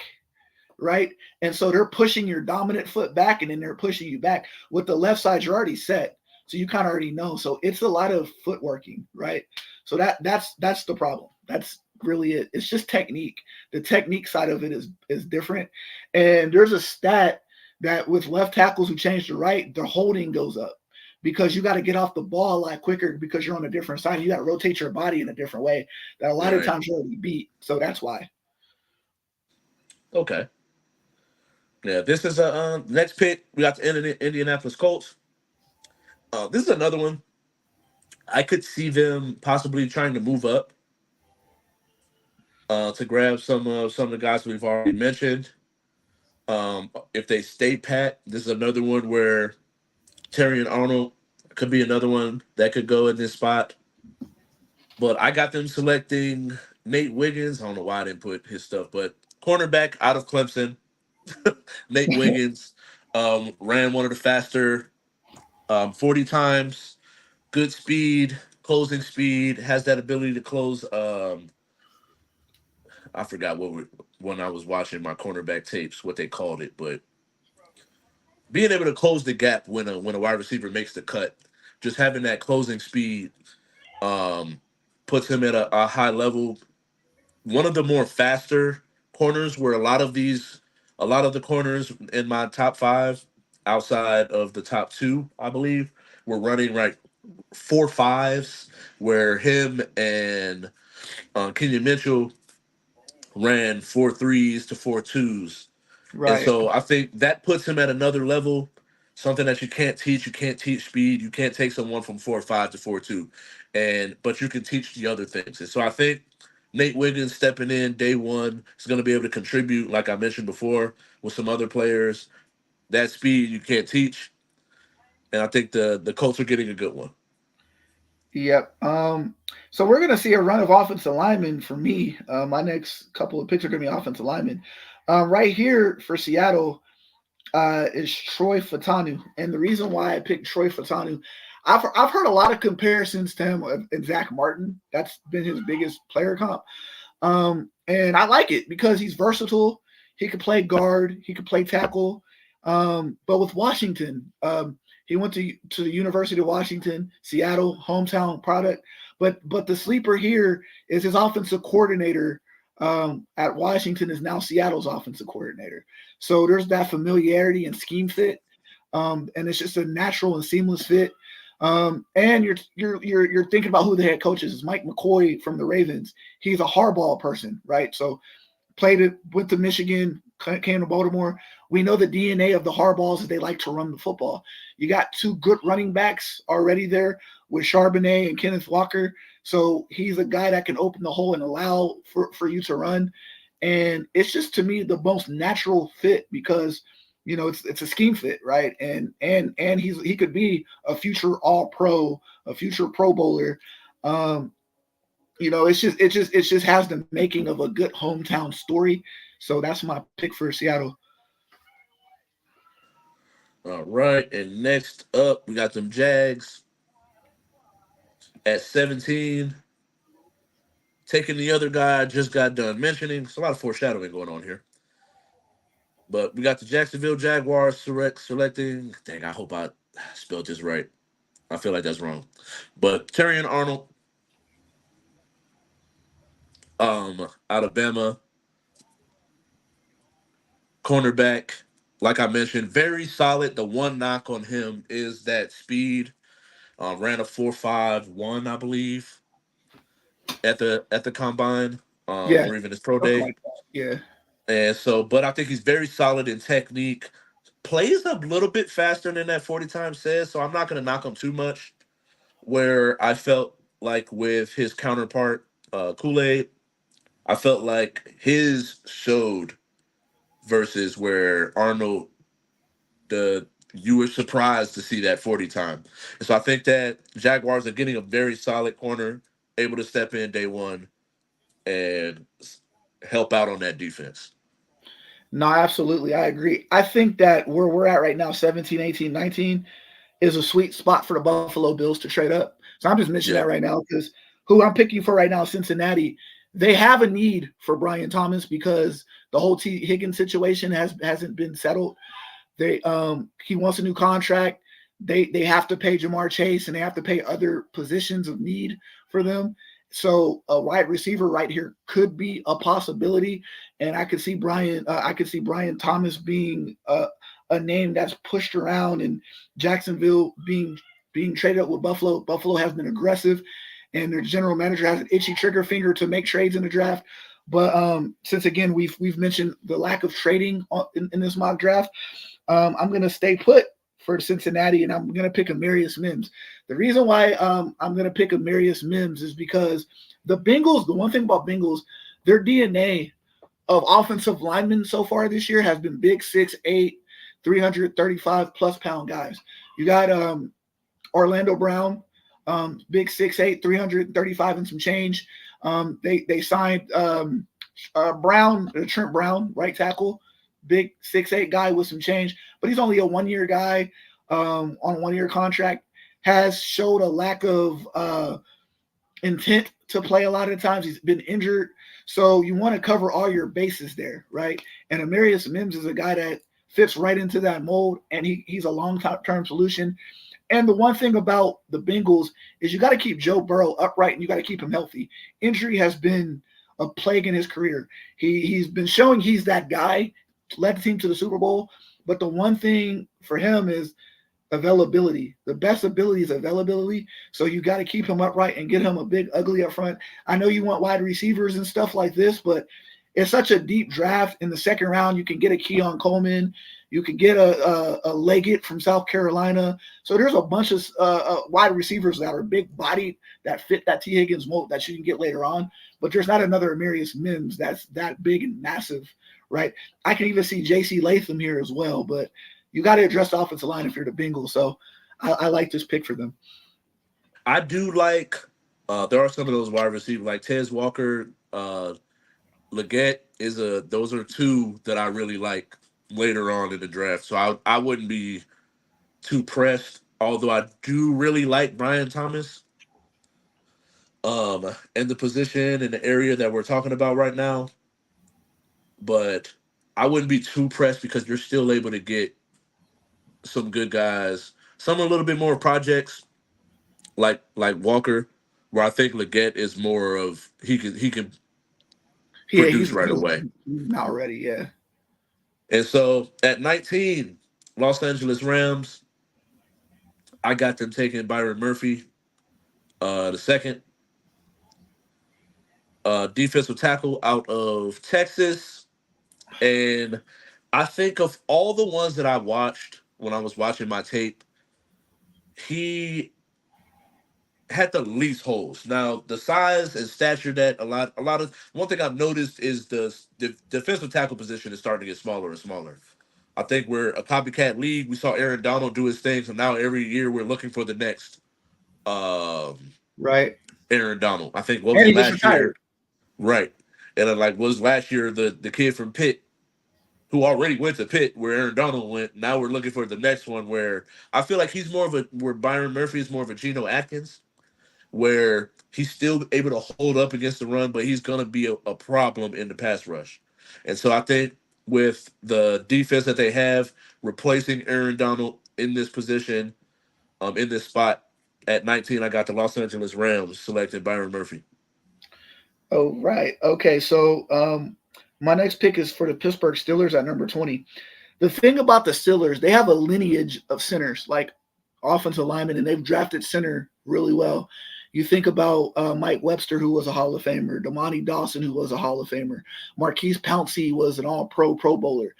B: right? And so they're pushing your dominant foot back, and then they're pushing you back. With the left side, you're already set, so you kind of already know. So it's a lot of footworking, right? So that's the problem. That's really it. It's just technique. The technique side of it is different. And there's a stat that with left tackles who change to right, their holding goes up because you got to get off the ball a lot quicker because you're on a different side. You got to rotate your body in a different way that a lot of
A: right.
B: times you're already beat. So that's why.
A: Okay. Yeah, this is a next pick. We got the Indianapolis Colts. This is another one. I could see them possibly trying to move up to grab some of the guys we've already mentioned. If they stay pat, this is another one where Terry and Arnold could be another one that could go in this spot. But I got them selecting Nate Wiggins. I don't know why I didn't put his stuff, but cornerback out of Clemson, Nate Wiggins ran one of the faster 40 times, good speed, closing speed, has that ability to close. I forgot when I was watching my cornerback tapes, what they called it, but being able to close the gap when a wide receiver makes the cut, just having that closing speed um, puts him at a high level. One of the more faster corners where a lot of the corners in my top five outside of the top two, I believe, were running like 4.5s, where him and Kenyon Mitchell ran 4.3s to 4.2s. And
B: Right.
A: so I think that puts him at another level, something that you can't teach. You can't teach speed. You can't take someone from 4.5 to 4.2, but you can teach the other things. And so I think Nate Wiggins stepping in day one is going to be able to contribute, like I mentioned before, with some other players. That speed you can't teach, and I think the Colts are getting a good one.
B: Yep. So we're gonna see a run of offensive linemen for me. My next couple of picks are gonna be offensive linemen. Right here for Seattle is Troy Fatanu, and the reason why I picked Troy Fatanu, I've heard a lot of comparisons to him and Zach Martin. That's been his biggest player comp, and I like it because he's versatile. He could play guard, he could play tackle. But with Washington, he went to the University of Washington, Seattle, hometown product. But the sleeper here is his offensive coordinator at Washington is now Seattle's offensive coordinator. So there's that familiarity and scheme fit, and it's just a natural and seamless fit. And you're thinking about who the head coach is. It's Mike McCoy from the Ravens. He's a hardball person, right? So went to Michigan, came to Baltimore. We know the DNA of the Hardballs is they like to run the football. You got two good running backs already there with Charbonnet and Kenneth Walker. So he's a guy that can open the hole and allow for you to run. And it's just to me the most natural fit because it's a scheme fit, right? And he could be a future All Pro, a future Pro Bowler. It's just has the making of a good hometown story. So that's my pick for Seattle.
A: All right, and next up we got them Jags at 17, taking the other guy I just got done mentioning. It's a lot of foreshadowing going on here. But we got the Jacksonville Jaguars selecting. Dang, I hope I spelled this right. I feel like that's wrong. But Tarrian Arnold, out of Bama, cornerback. Like I mentioned, very solid. The one knock on him is that speed. Ran a 4.51, I believe, at the combine,
B: Yeah,
A: or even his pro
B: something
A: day.
B: like that. Yeah.
A: And so, but I think he's very solid in technique. Plays a little bit faster than that 40 times says, so I'm not going to knock him too much. Where I felt like with his counterpart, Kool-Aid, I felt like his showed versus where Arnold, the you were surprised to see that 40 time. And so I think that Jaguars are getting a very solid corner, able to step in day one and help out on that defense.
B: No, absolutely. I agree. I think that where we're at right now, 17, 18, 19, is a sweet spot for the Buffalo Bills to trade up. So I'm just mentioning that
A: Yeah.
B: right now because who I'm picking for right now, Cincinnati, they have a need for Brian Thomas because the whole T. Higgins situation hasn't been settled. He wants a new contract. They have to pay Jamar Chase and they have to pay other positions of need for them. So a wide receiver right here could be a possibility, and I could see Brian Thomas being a name that's pushed around, and Jacksonville being traded up with Buffalo. Buffalo has been aggressive, and their general manager has an itchy trigger finger to make trades in the draft. But since again we've mentioned the lack of trading in this mock draft, I'm going to stay put for Cincinnati, and I'm going to pick Amarius Mims. The reason why I'm going to pick Amarius Mims is because the Bengals, the one thing about Bengals, their DNA of offensive linemen so far this year has been big 6'8", 335 plus pound guys. You got Orlando Brown, big 6'8", 335 and some change. They signed Trent Brown, right tackle, big 6'8" guy with some change, but he's only a 1-year guy on a 1-year contract. Has showed a lack of intent to play a lot of the times. He's been injured, so you want to cover all your bases there, right? And Amarius Mims is a guy that fits right into that mold, and he's a long-term solution. And the one thing about the Bengals is you got to keep Joe Burrow upright and you got to keep him healthy. Injury has been a plague in his career. He's been showing he's that guy, led the team to the Super Bowl. But the one thing for him is availability. The best ability is availability. So you got to keep him upright and get him a big ugly up front. I know you want wide receivers and stuff like this, but it's such a deep draft. In the second round, you can get a Keon Coleman. You can get a Leggett from South Carolina. So there's a bunch of wide receivers that are big bodied that fit that T. Higgins mold that you can get later on. But there's not another Amarius Mims that's that big and massive, right? I can even see J.C. Latham here as well. But you got to address the offensive line if you're the Bengals. So I like this pick for them.
A: I do like, there are some of those wide receivers like Tez Walker, Leggett those are two that I really like later on in the draft. So I wouldn't be too pressed, although I do really like Brian Thomas in the position in the area that we're talking about right now. But I wouldn't be too pressed because you're still able to get some good guys. Some a little bit more projects like Walker, where I think Leggett is more of he can
B: Yeah,
A: produce right
B: he's
A: away.
B: not ready. Yeah.
A: And so at 19, Los Angeles Rams, I got them taking Byron Murphy, the second. defensive tackle out of Texas. And I think of all the ones that I watched when I was watching my tape, he had the least holes. Now, the size and stature that a lot of one thing I've noticed is the defensive tackle position is starting to get smaller and smaller. I think we're a copycat league. We saw Aaron Donald do his thing, so now every year we're looking for the next um,
B: Right.
A: Aaron Donald. I think what was
B: And
A: it
B: he just
A: last year?
B: retired.
A: Right, and then, like was last year the kid from Pitt who already went to Pitt where Aaron Donald went. Now we're looking for the next one where I feel like he's more of a where Byron Murphy is more of a Geno Atkins where he's still able to hold up against the run, but he's going to be a problem in the pass rush. And so I think with the defense that they have, replacing Aaron Donald in this position, in this spot at 19, I got the Los Angeles Rams selected Byron Murphy.
B: Oh, right. Okay. So my next pick is for the Pittsburgh Steelers at number 20. The thing about the Steelers, they have a lineage of centers, like offensive linemen, and they've drafted center really well. You think about Mike Webster, who was a Hall of Famer, Damani Dawson, who was a Hall of Famer, Marquise Pouncey was an All-Pro Pro Bowler.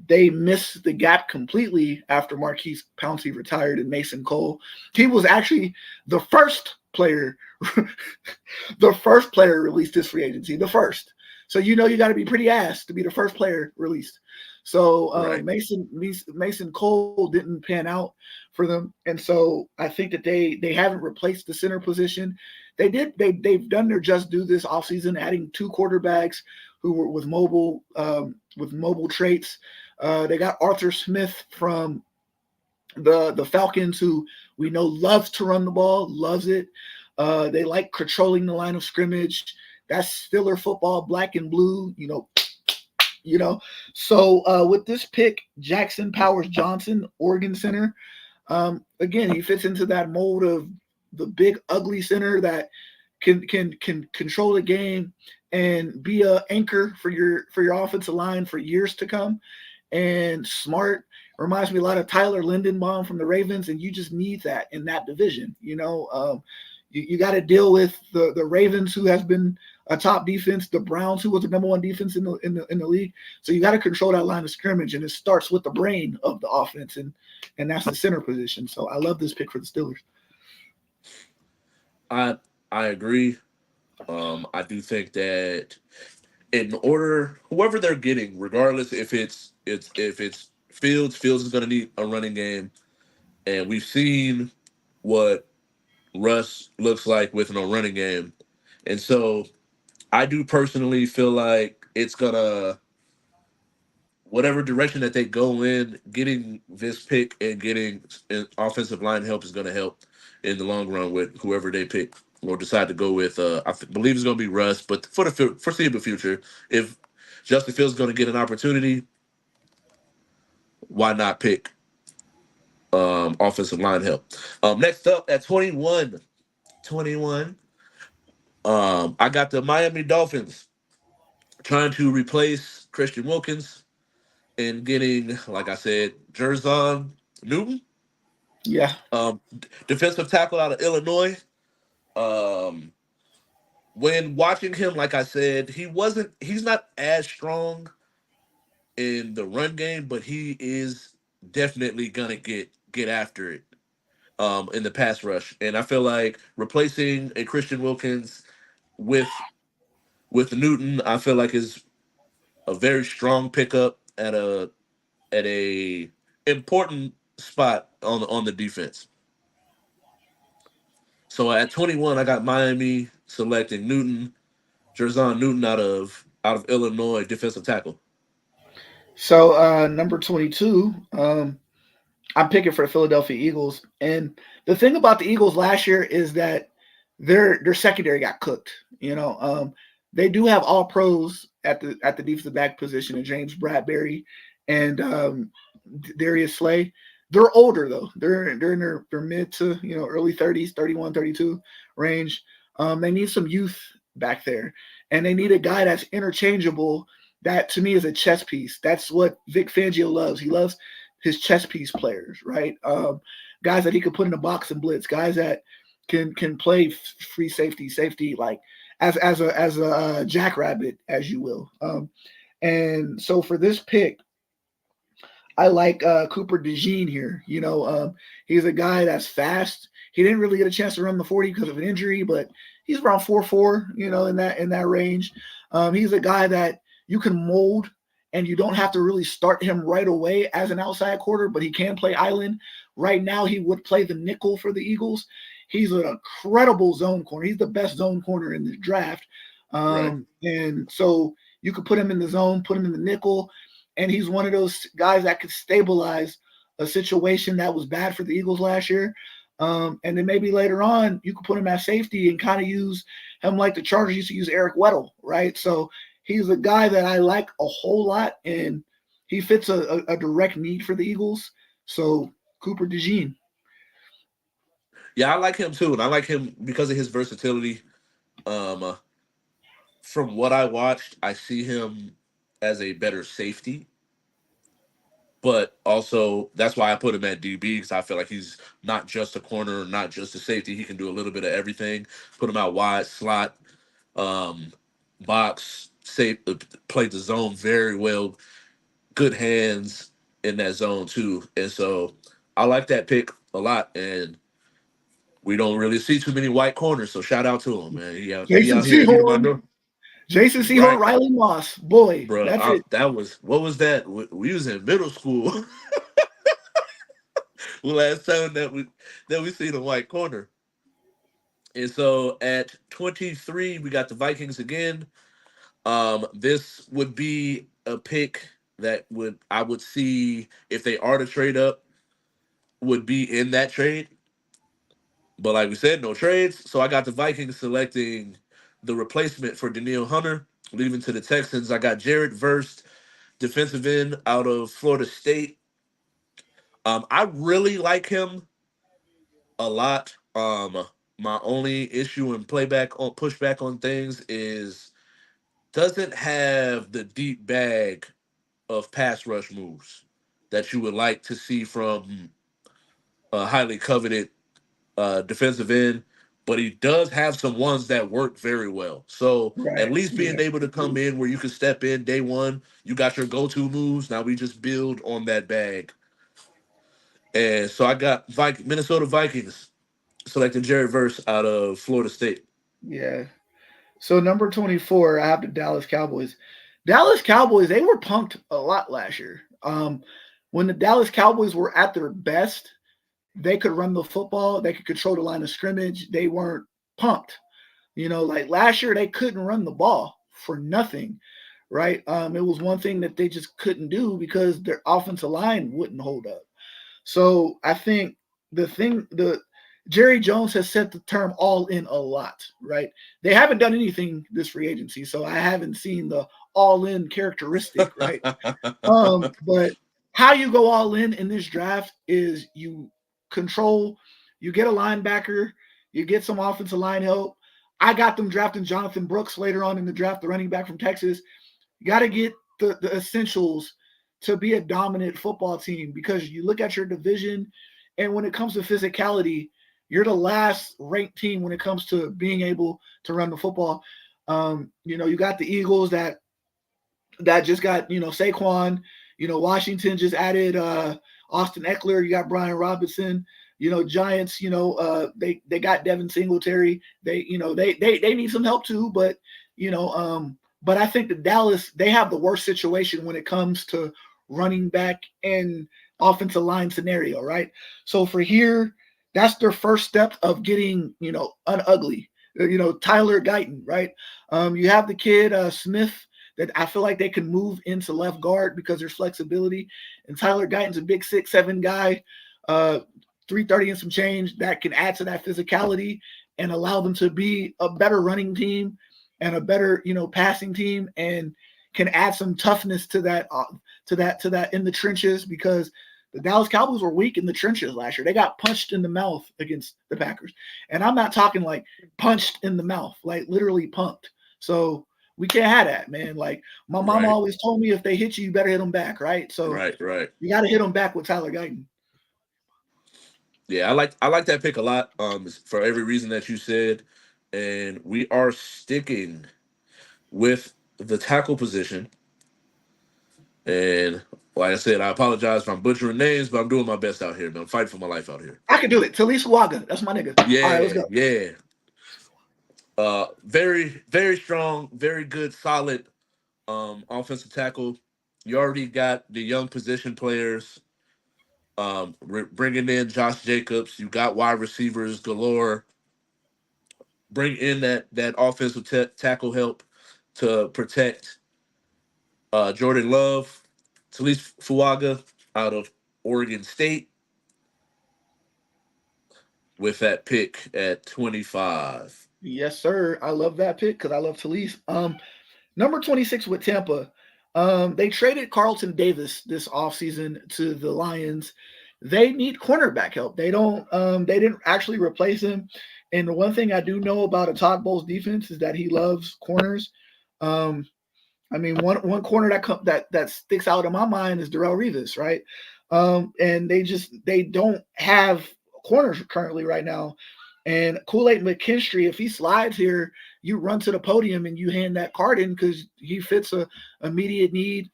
B: They missed the gap completely after Marquise Pouncey retired and Mason Cole. He was actually the first player, the first player released his free agency, the first. So you know you got to be pretty ass to be the first player released. So
A: Right.
B: Mason Cole didn't pan out for them, and so I think that they haven't replaced the center position. They've done their just do this offseason, adding two quarterbacks who were with mobile traits. They got Arthur Smith from the Falcons, who we know loves to run the ball, loves it. They like controlling the line of scrimmage. That's Steeler football, black and blue. You know. So with this pick, Jackson Powers Johnson, Oregon center. Again, he fits into that mold of the big ugly center that can control the game and be a anchor for your offensive line for years to come. And smart, reminds me a lot of Tyler Lindenbaum from the Ravens, and you just need that in that division. You got to deal with the Ravens, who has been a top defense, the Browns, who was the number one defense in the league. So you got to control that line of scrimmage, and it starts with the brain of the offense, and that's the center position. So I love this pick for the Steelers.
A: I agree. I do think that in order whoever they're getting, regardless if it's Fields is going to need a running game, and we've seen what Russ looks like with no running game, and so I do personally feel like it's gonna whatever direction that they go in, getting this pick and getting an offensive line help is gonna help in the long run with whoever they pick or decide to go with. Believe it's gonna be Russ, but for the foreseeable future, if Justin Fields is gonna get an opportunity, why not pick offensive line help? Next up at 21, I got the Miami Dolphins trying to replace Christian Wilkins and getting, like I said, Jerzon Newton,
B: Yeah.
A: defensive tackle out of Illinois. Um, when watching him, like I said, he's not as strong in the run game, but he is definitely gonna get after it in the pass rush. And I feel like replacing a Christian Wilkins with Newton, I feel like is a very strong pickup at a important spot on the defense. So at 21, I got Miami selecting Jerzon Newton out of Illinois, defensive tackle.
B: So number 22, I'm picking for the Philadelphia Eagles. And the thing about the Eagles last year is that their secondary got cooked. They do have all pros at the defensive back position, and James Bradbury and Darius Slay. They're older though. They're in their mid to early 30s, 31, 32 range. They need some youth back there, and they need a guy that's interchangeable. That to me is a chess piece. That's what Vic Fangio loves. He loves his chess piece players, right? Guys that he could put in a box and blitz. Guys that can play free safety, like as a jackrabbit, as you will. And so for this pick, I like Cooper DeJean here. He's a guy that's fast. He didn't really get a chance to run the 40 because of an injury, but he's around 4.4, in that range. He's a guy that you can mold, and you don't have to really start him right away as an outside quarter, but he can play island. Right now, he would play the nickel for the Eagles. He's an incredible zone corner. He's the best zone corner in the draft.
A: Right.
B: And so you could put him in the zone, put him in the nickel, and he's one of those guys that could stabilize a situation that was bad for the Eagles last year. And then maybe later on, you could put him at safety and kind of use him like the Chargers used to use Eric Weddle, right? So he's a guy that I like a whole lot, and he fits a direct need for the Eagles. So Cooper DeJean.
A: Yeah, I like him too, and I like him because of his versatility. Um, from what I watched, I see him as a better safety, but also that's why I put him at DB because I feel like he's not just a corner, not just a safety. He can do a little bit of everything. Put him out wide, slot, um, box, safe, played the zone very well. Good hands in that zone too, and so I like that pick a lot. And we don't really see too many white corners, so shout out to him, man. He
B: Jason
A: out here eating my
B: Sehorn.
A: door.
B: Jason Sehorn,
A: Right,
B: Riley Moss. Boy,
A: bro.
B: that's it.
A: That was what was that? We was in middle school. The last time that we seen a white corner. And so at 23, we got the Vikings again. This would be a pick that would I would see if they are to trade up would be in that trade. But like we said, no trades. So I got the Vikings selecting the replacement for Daniil Hunter, leaving to the Texans. I got Jared Verst, defensive end out of Florida State. I really like him a lot. My only issue and playback on pushback on things is doesn't have the deep bag of pass rush moves that you would like to see from a highly coveted defensive end, but he does have some ones that work very well. So at
B: Right.
A: least being
B: Yeah.
A: able to come in where you can step in day one, you got your go-to moves. Now we just build on that bag. And so I got Minnesota Vikings selecting Jerry Verse out of Florida State.
B: Yeah. So number 24, I have the Dallas Cowboys. Dallas Cowboys, they were punked a lot last year. When the Dallas Cowboys were at their best, they could run the football, they could control the line of scrimmage. They weren't pumped. Like last year, they couldn't run the ball for nothing, right? It was one thing that they just couldn't do because their offensive line wouldn't hold up. So I think the Jerry Jones has set the term all in a lot, right? They haven't done anything this free agency, so I haven't seen the all in characteristic, right? But how you go all in this draft is you control, you get a linebacker, you get some offensive line help. I got them drafting Jonathan Brooks later on in the draft, the running back from Texas. You got to get the essentials to be a dominant football team because you look at your division, and when it comes to physicality, you're the last ranked team when it comes to being able to run the football. You got the Eagles that just got Saquon. Washington just added Austin Eckler. You got Brian Robinson. Giants. They got Devin Singletary. They need some help too, but but I think that Dallas, they have the worst situation when it comes to running back and offensive line scenario, right? So for here, that's their first step of getting unugly. Tyler Guyton, right? You have the kid Smith that I feel like they can move into left guard because there's flexibility. And Tyler Guyton's a big 6'7" guy, 330 and some change that can add to that physicality and allow them to be a better running team and a better, passing team, and can add some toughness to that in the trenches because the Dallas Cowboys were weak in the trenches last year. They got punched in the mouth against the Packers. And I'm not talking like punched in the mouth, like literally punked. So we can't have that, man. Like my mom
A: Right,
B: always told me if they hit you, you better hit them back, right? So
A: right, right.
B: you got to hit them back with Tyler Guyton.
A: Yeah, I like that pick a lot. For every reason that you said, and we are sticking with the tackle position. And like I said, I apologize if I'm butchering names, but I'm doing my best out here, man. I'm fighting for my life out here.
B: I can do it. Talise Waga. That's my nigga. All right, let's
A: Yeah,
B: go.
A: yeah. Very, very strong, very good, solid offensive tackle. You already got the young position players. Bringing in Josh Jacobs. You got wide receivers galore. Bring in that offensive tackle help to protect Jordan Love, Talise Fuaga out of Oregon State with that pick at 25.
B: Yes, sir. I love that pick because I love Talise. Number 26 with Tampa. They traded Carlton Davis this offseason to the Lions. They need cornerback help. They didn't actually replace him. And the one thing I do know about a Todd Bowles defense is that he loves corners. Um, I mean, one corner that sticks out in my mind is Darrell Revis, right? And they don't have corners currently right now. And Kool-Aid McKinstry, if he slides here, you run to the podium and you hand that card in because he fits a immediate need.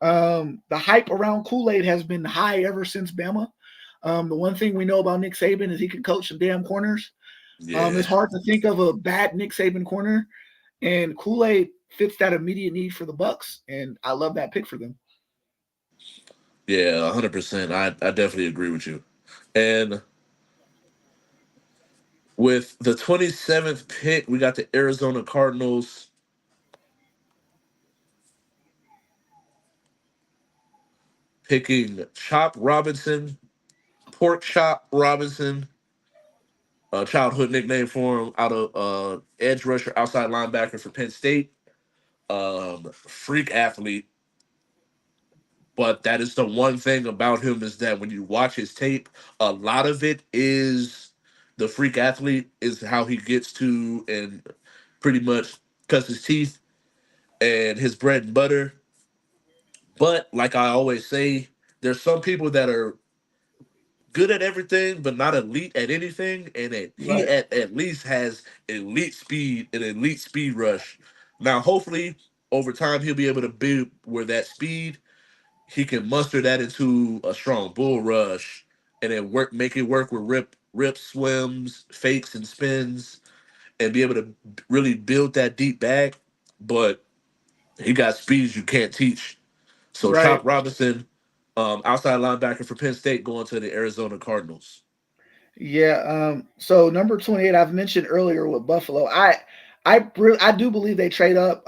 B: The hype around Kool-Aid has been high ever since Bama. The one thing we know about Nick Saban is he can coach some damn corners.
A: Yeah,
B: It's hard to think of a bad Nick Saban corner, and Kool-Aid fits that immediate need for the Bucks, and I love that pick for them.
A: yeah, 100%. I definitely agree with you. And with the 27th pick, we got the Arizona Cardinals picking Chop Robinson, Pork Chop Robinson, a childhood nickname for him, out of edge rusher, outside linebacker for Penn State. Freak athlete, but that is the one thing about him is that when you watch his tape, a lot of it is the freak athlete is how he gets to and pretty much cuts his teeth and his bread and butter. But like I always say, there's some people that are good at everything but not elite at anything, and he
B: Right,
A: at least has elite speed, an elite speed rush. Now hopefully over time he'll be able to build where that speed he can muster that into a strong bull rush and then make it work with rip swims, fakes and spins, and be able to really build that deep bag. But he got speeds you can't teach. So
B: right.
A: Chop Robinson, outside linebacker for Penn State, going to the Arizona Cardinals.
B: Yeah. So number 28, I've mentioned earlier with Buffalo. I do believe they trade up.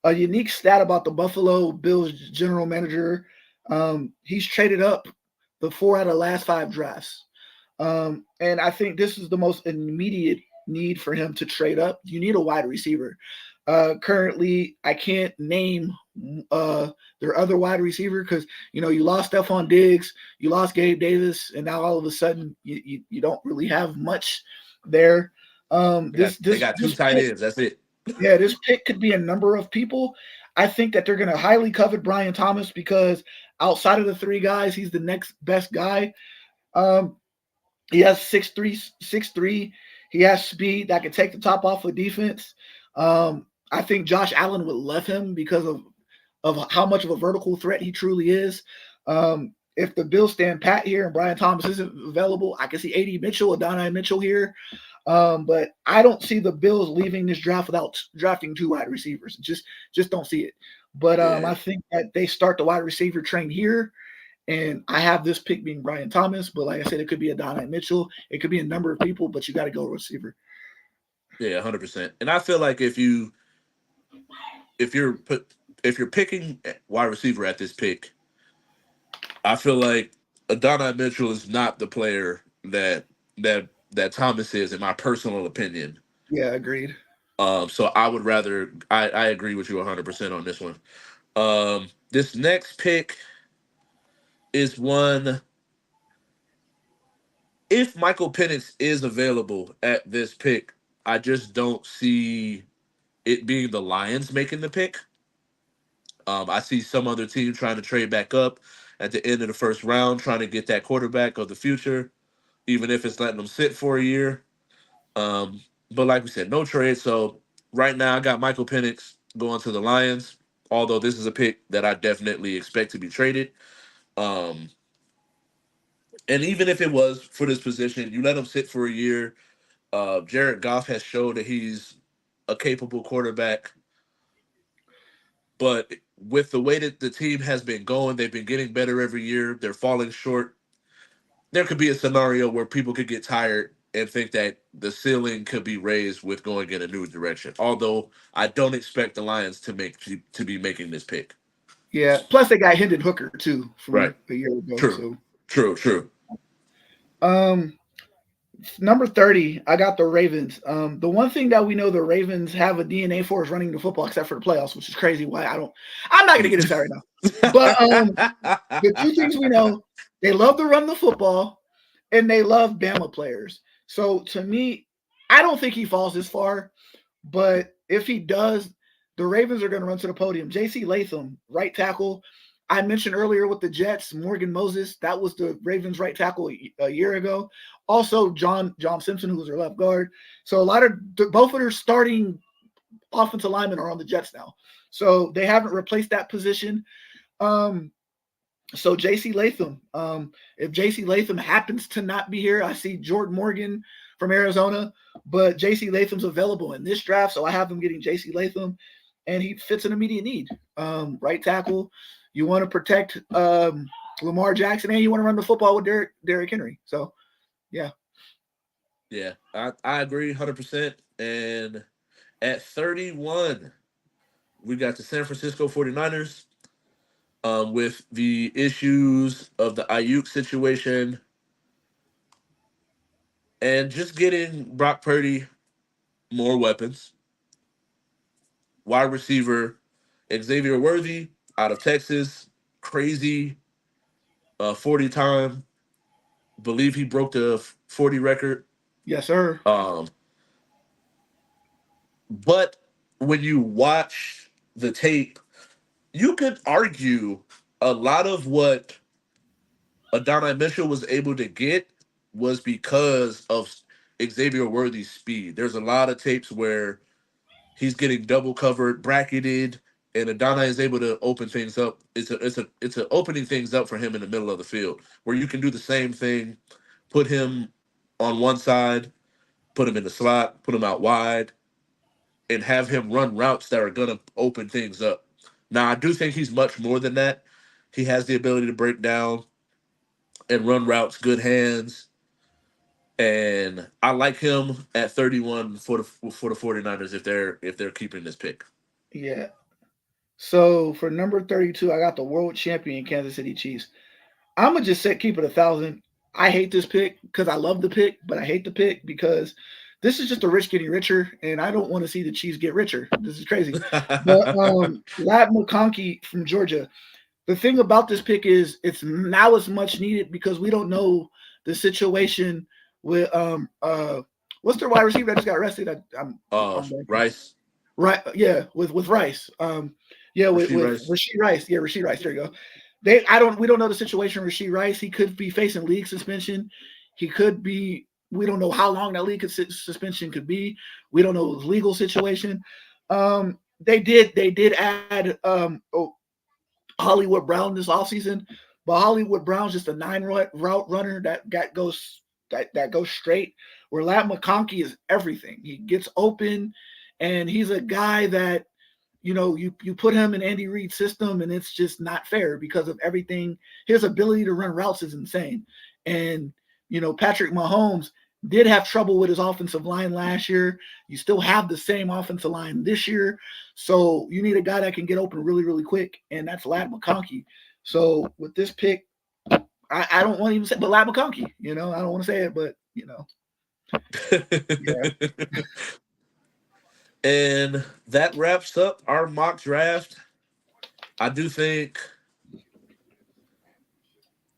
B: A unique stat about the Buffalo Bills general manager, he's traded up the 4 out of the last 5 drafts. And I think this is the most immediate need for him to trade up. You need a wide receiver. Currently, I can't name uh, their other wide receiver because you lost Stephon Diggs, you lost Gabe Davis, and now all of a sudden you don't really have much there.
A: They got two
B: This
A: tight
B: pick,
A: ends. That's it.
B: yeah, this pick could be a number of people. I think that they're going to highly covet Brian Thomas because outside of the 3 guys, he's the next best guy. Um, he has 6'3". He has speed that can take the top off of defense. I think Josh Allen would love him because of how much of a vertical threat he truly is. If the Bills stand pat here and Brian Thomas isn't available, I can see A.D. Mitchell, Adonai Mitchell here. But I don't see the Bills leaving this draft without drafting 2 wide receivers. Just don't see it. But
A: Yeah,
B: I think that they start the wide receiver train here. And I have this pick being Brian Thomas, but like I said, it could be Adonai Mitchell. It could be a number of people, but you got to go receiver.
A: yeah, 100%. And I feel like if you're put if you're picking wide receiver at this pick, I feel like Adonai Mitchell is not the player that Thomas is, in my personal opinion.
B: Yeah, agreed.
A: So I would rather I agree with you 100% on this one. This next pick is one, if Michael Penix is available at this pick, I just don't see it being the Lions making the pick. I see some other team trying to trade back up at the end of the first round, trying to get that quarterback of the future, even if it's letting them sit for a year. But like we said, no trade. So right now, I got Michael Penix going to the Lions. Although this is a pick that I definitely expect to be traded. Um, and even if it was for this position, you let him sit for a year. Jared Goff has showed that he's a capable quarterback. But with the way that the team has been going, they've been getting better every year. They're falling short. There could be a scenario where people could get tired and think that the ceiling could be raised with going in a new direction. Although I don't expect the Lions to be making this pick.
B: Yeah. Plus, they got Hendon Hooker too
A: Right.
B: from a year ago.
A: True.
B: So,
A: True.
B: um, number 30, I got the Ravens. The one thing that we know the Ravens have a DNA for is running the football, except for the playoffs, which is crazy. Why I'm not gonna get into that right now. But the two things we know, they love to run the football and they love Bama players. So to me, I don't think he falls this far, but if he does, the Ravens are going to run to the podium. J.C. Latham, right tackle. I mentioned earlier with the Jets, Morgan Moses, that was the Ravens right tackle a year ago. Also, John Simpson, who was their left guard. So a lot of both of their starting offensive linemen are on the Jets now. So they haven't replaced that position. So J.C. Latham, if J.C. Latham happens to not be here, I see Jordan Morgan from Arizona, but J.C. Latham's available in this draft, so I have him getting J.C. Latham, and he fits an immediate need. Right tackle, you want to protect Lamar Jackson, and you want to run the football with Derrick Henry. So, yeah.
A: Yeah, I agree 100%. And at 31, we got the San Francisco 49ers. With the issues of the Ayuk situation and just getting Brock Purdy more weapons. Wide receiver Xavier Worthy out of Texas, crazy 40 time. Believe he broke the 40 record.
B: Yes, sir.
A: Um, but when you watch the tape, you could argue a lot of what Adonai Mitchell was able to get was because of Xavier Worthy's speed. There's a lot of tapes where he's getting double covered, bracketed, and Adonai is able to open things up. It's a opening things up for him in the middle of the field where you can do the same thing, put him on one side, put him in the slot, put him out wide, and have him run routes that are gonna open things up. Now I do think he's much more than that. He has the ability to break down and run routes, good hands, and I like him at 31 for the 49ers if they're keeping this pick.
B: Yeah. So for number 32, I got the world champion Kansas City Chiefs. I'm gonna just keep it 1,000. I hate this pick because I love the pick, but I hate the pick because this is just the rich getting richer, and I don't want to see the Chiefs get richer. This is crazy. But Lad McConkey from Georgia. The thing about this pick is it's much needed because we don't know the situation with what's their wide receiver that just got arrested? I'm
A: Rice,
B: right, yeah, with Rice. Yeah,
A: Rasheed
B: with
A: Rice.
B: Rasheed Rice. Yeah, Rasheed Rice. There you go. We don't know the situation with Rasheed Rice. He could be facing league suspension. He could be. We don't know how long that league suspension could be. We don't know his legal situation. They did add Hollywood Brown this offseason, but Hollywood Brown's just a 9 route runner that goes straight. Where Lat McConkey is everything. He gets open, and he's a guy that you put him in Andy Reid's system, and it's just not fair because of everything. His ability to run routes is insane, and Patrick Mahomes did have trouble with his offensive line last year. You still have the same offensive line this year, so you need a guy that can get open really, really quick, and that's Ladd McConkey. So with this pick, I don't want to even say, but Ladd McConkey. I don't want to say it, but yeah.
A: And that wraps up our mock draft. I do think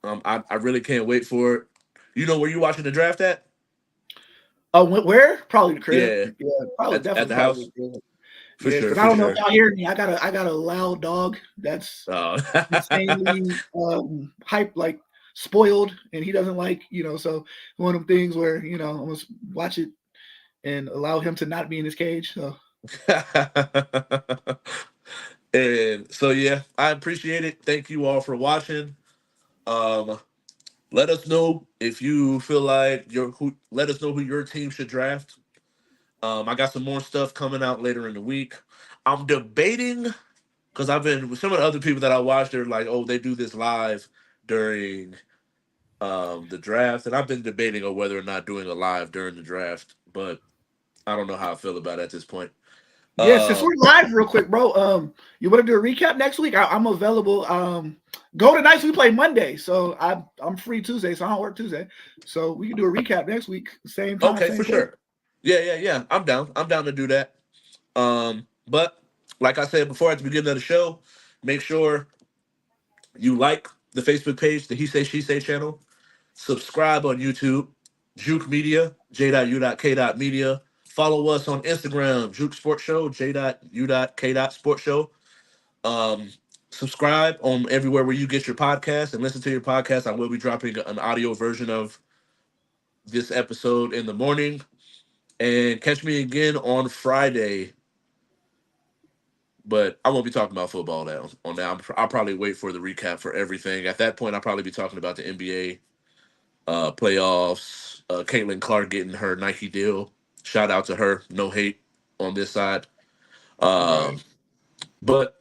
A: I really can't wait for it. You know where you watching the draft at?
B: Oh, where? Probably the crib.
A: Yeah,
B: Yeah, probably
A: at
B: definitely
A: the
B: probably
A: house
B: the crib.
A: for
B: Yeah,
A: sure,
B: because I
A: for
B: don't know if
A: sure.
B: y'all hear me. I got a loud dog that's
A: Oh.
B: insanely hype, like spoiled, and he doesn't like, so one of them things where I'm gonna watch it and allow him to not be in his cage. So
A: And so yeah, I appreciate it. Thank you all for watching. Um, let us know if you feel like your who. Let us know who your team should draft. I got some more stuff coming out later in the week. I'm debating because I've been with some of the other people that I watch. They're like, oh, they do this live during the draft, and I've been debating on whether or not doing a live during the draft, but I don't know how I feel about it at this point.
B: yeah, since we're
A: Um,
B: live, real quick, bro. You want to do a recap next week? I'm available. Golden Knights we play Monday, so I'm free Tuesday, so I don't work Tuesday. So we can do a recap next week, same time,
A: okay,
B: same
A: for
B: place.
A: sure. Yeah. I'm down. I'm down to do that. But like I said before at the beginning of the show, make sure you like the Facebook page, the He Say She Say channel. Subscribe on YouTube, Juke Media, J.U.K. Media. Follow us on Instagram, Juke Sports Show, J.U.K. Sports Show. Um, Subscribe on everywhere where you get your podcast and listen to your podcast. I will be dropping an audio version of this episode in the morning. And catch me again on Friday. But I won't be talking about football now. On that, I'll probably wait for the recap for everything. At that point, I'll probably be talking about the NBA playoffs. Caitlin Clark getting her Nike deal. Shout out to her. No hate on this side.
B: Right.
A: Um, but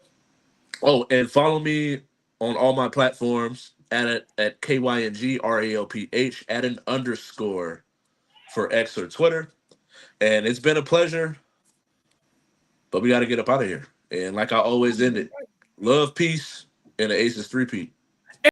A: oh, and follow me on all my platforms at KYNGRALPH at an underscore for X or Twitter. And it's been a pleasure, but we got to get up out of here. And like I always end it, love, peace, and the Aces 3-peat.